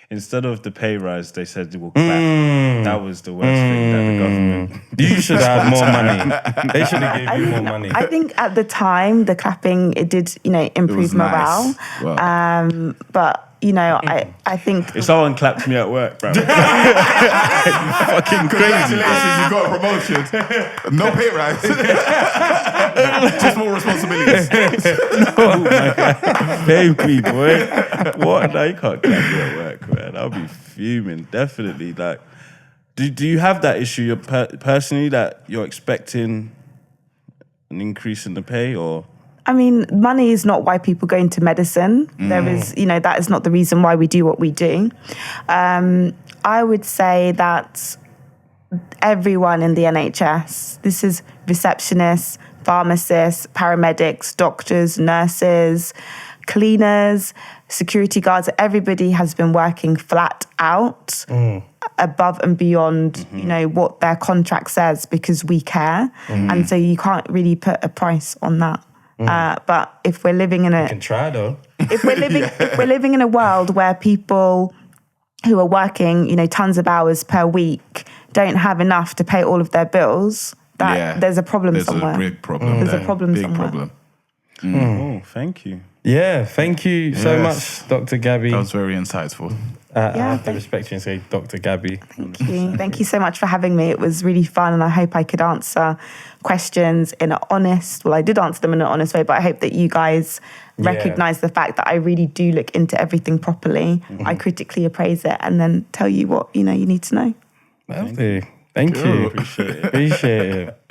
Instead of the pay rise, they said we'll clap. That was the worst thing that the government... You should have more money. They should have given you more money. I think at the time, the clapping, it did, improve morale. Nice. Wow. But, I think... If someone clapped me at work, bro. Fucking crazy. Congratulations, you got a promotion. No pay rise. Just more responsibilities. Oh my God. Pay me, boy. What? No, you can't clap me at work, man. I'll be fuming, definitely. Like, do you have that issue personally, that you're expecting an increase in the pay, or... I mean, money is not why people go into medicine. There is, that is not the reason why we do what we do. I would say that everyone in the NHS, this is receptionists, pharmacists, paramedics, doctors, nurses, cleaners, security guards, everybody has been working flat out above and beyond, what their contract says, because we care. And so you can't really put a price on that. But if we're living in You can try though. if we're living in a world where people who are working, tons of hours per week don't have enough to pay all of their bills, there's a problem somewhere. There's a big problem. There's a problem big somewhere. Problem. Oh, thank you. Yeah, thank you so much, Dr. Gabi. That was very insightful. I have to respect you and say Dr. Gabi. Thank you. Thank you so much for having me. It was really fun, and I hope I could answer questions in an honest... Well, I did answer them in an honest way, but I hope that you guys recognise the fact that I really do look into everything properly. I critically appraise it and then tell you what, you need to know. Thank you. Appreciate it. Appreciate it.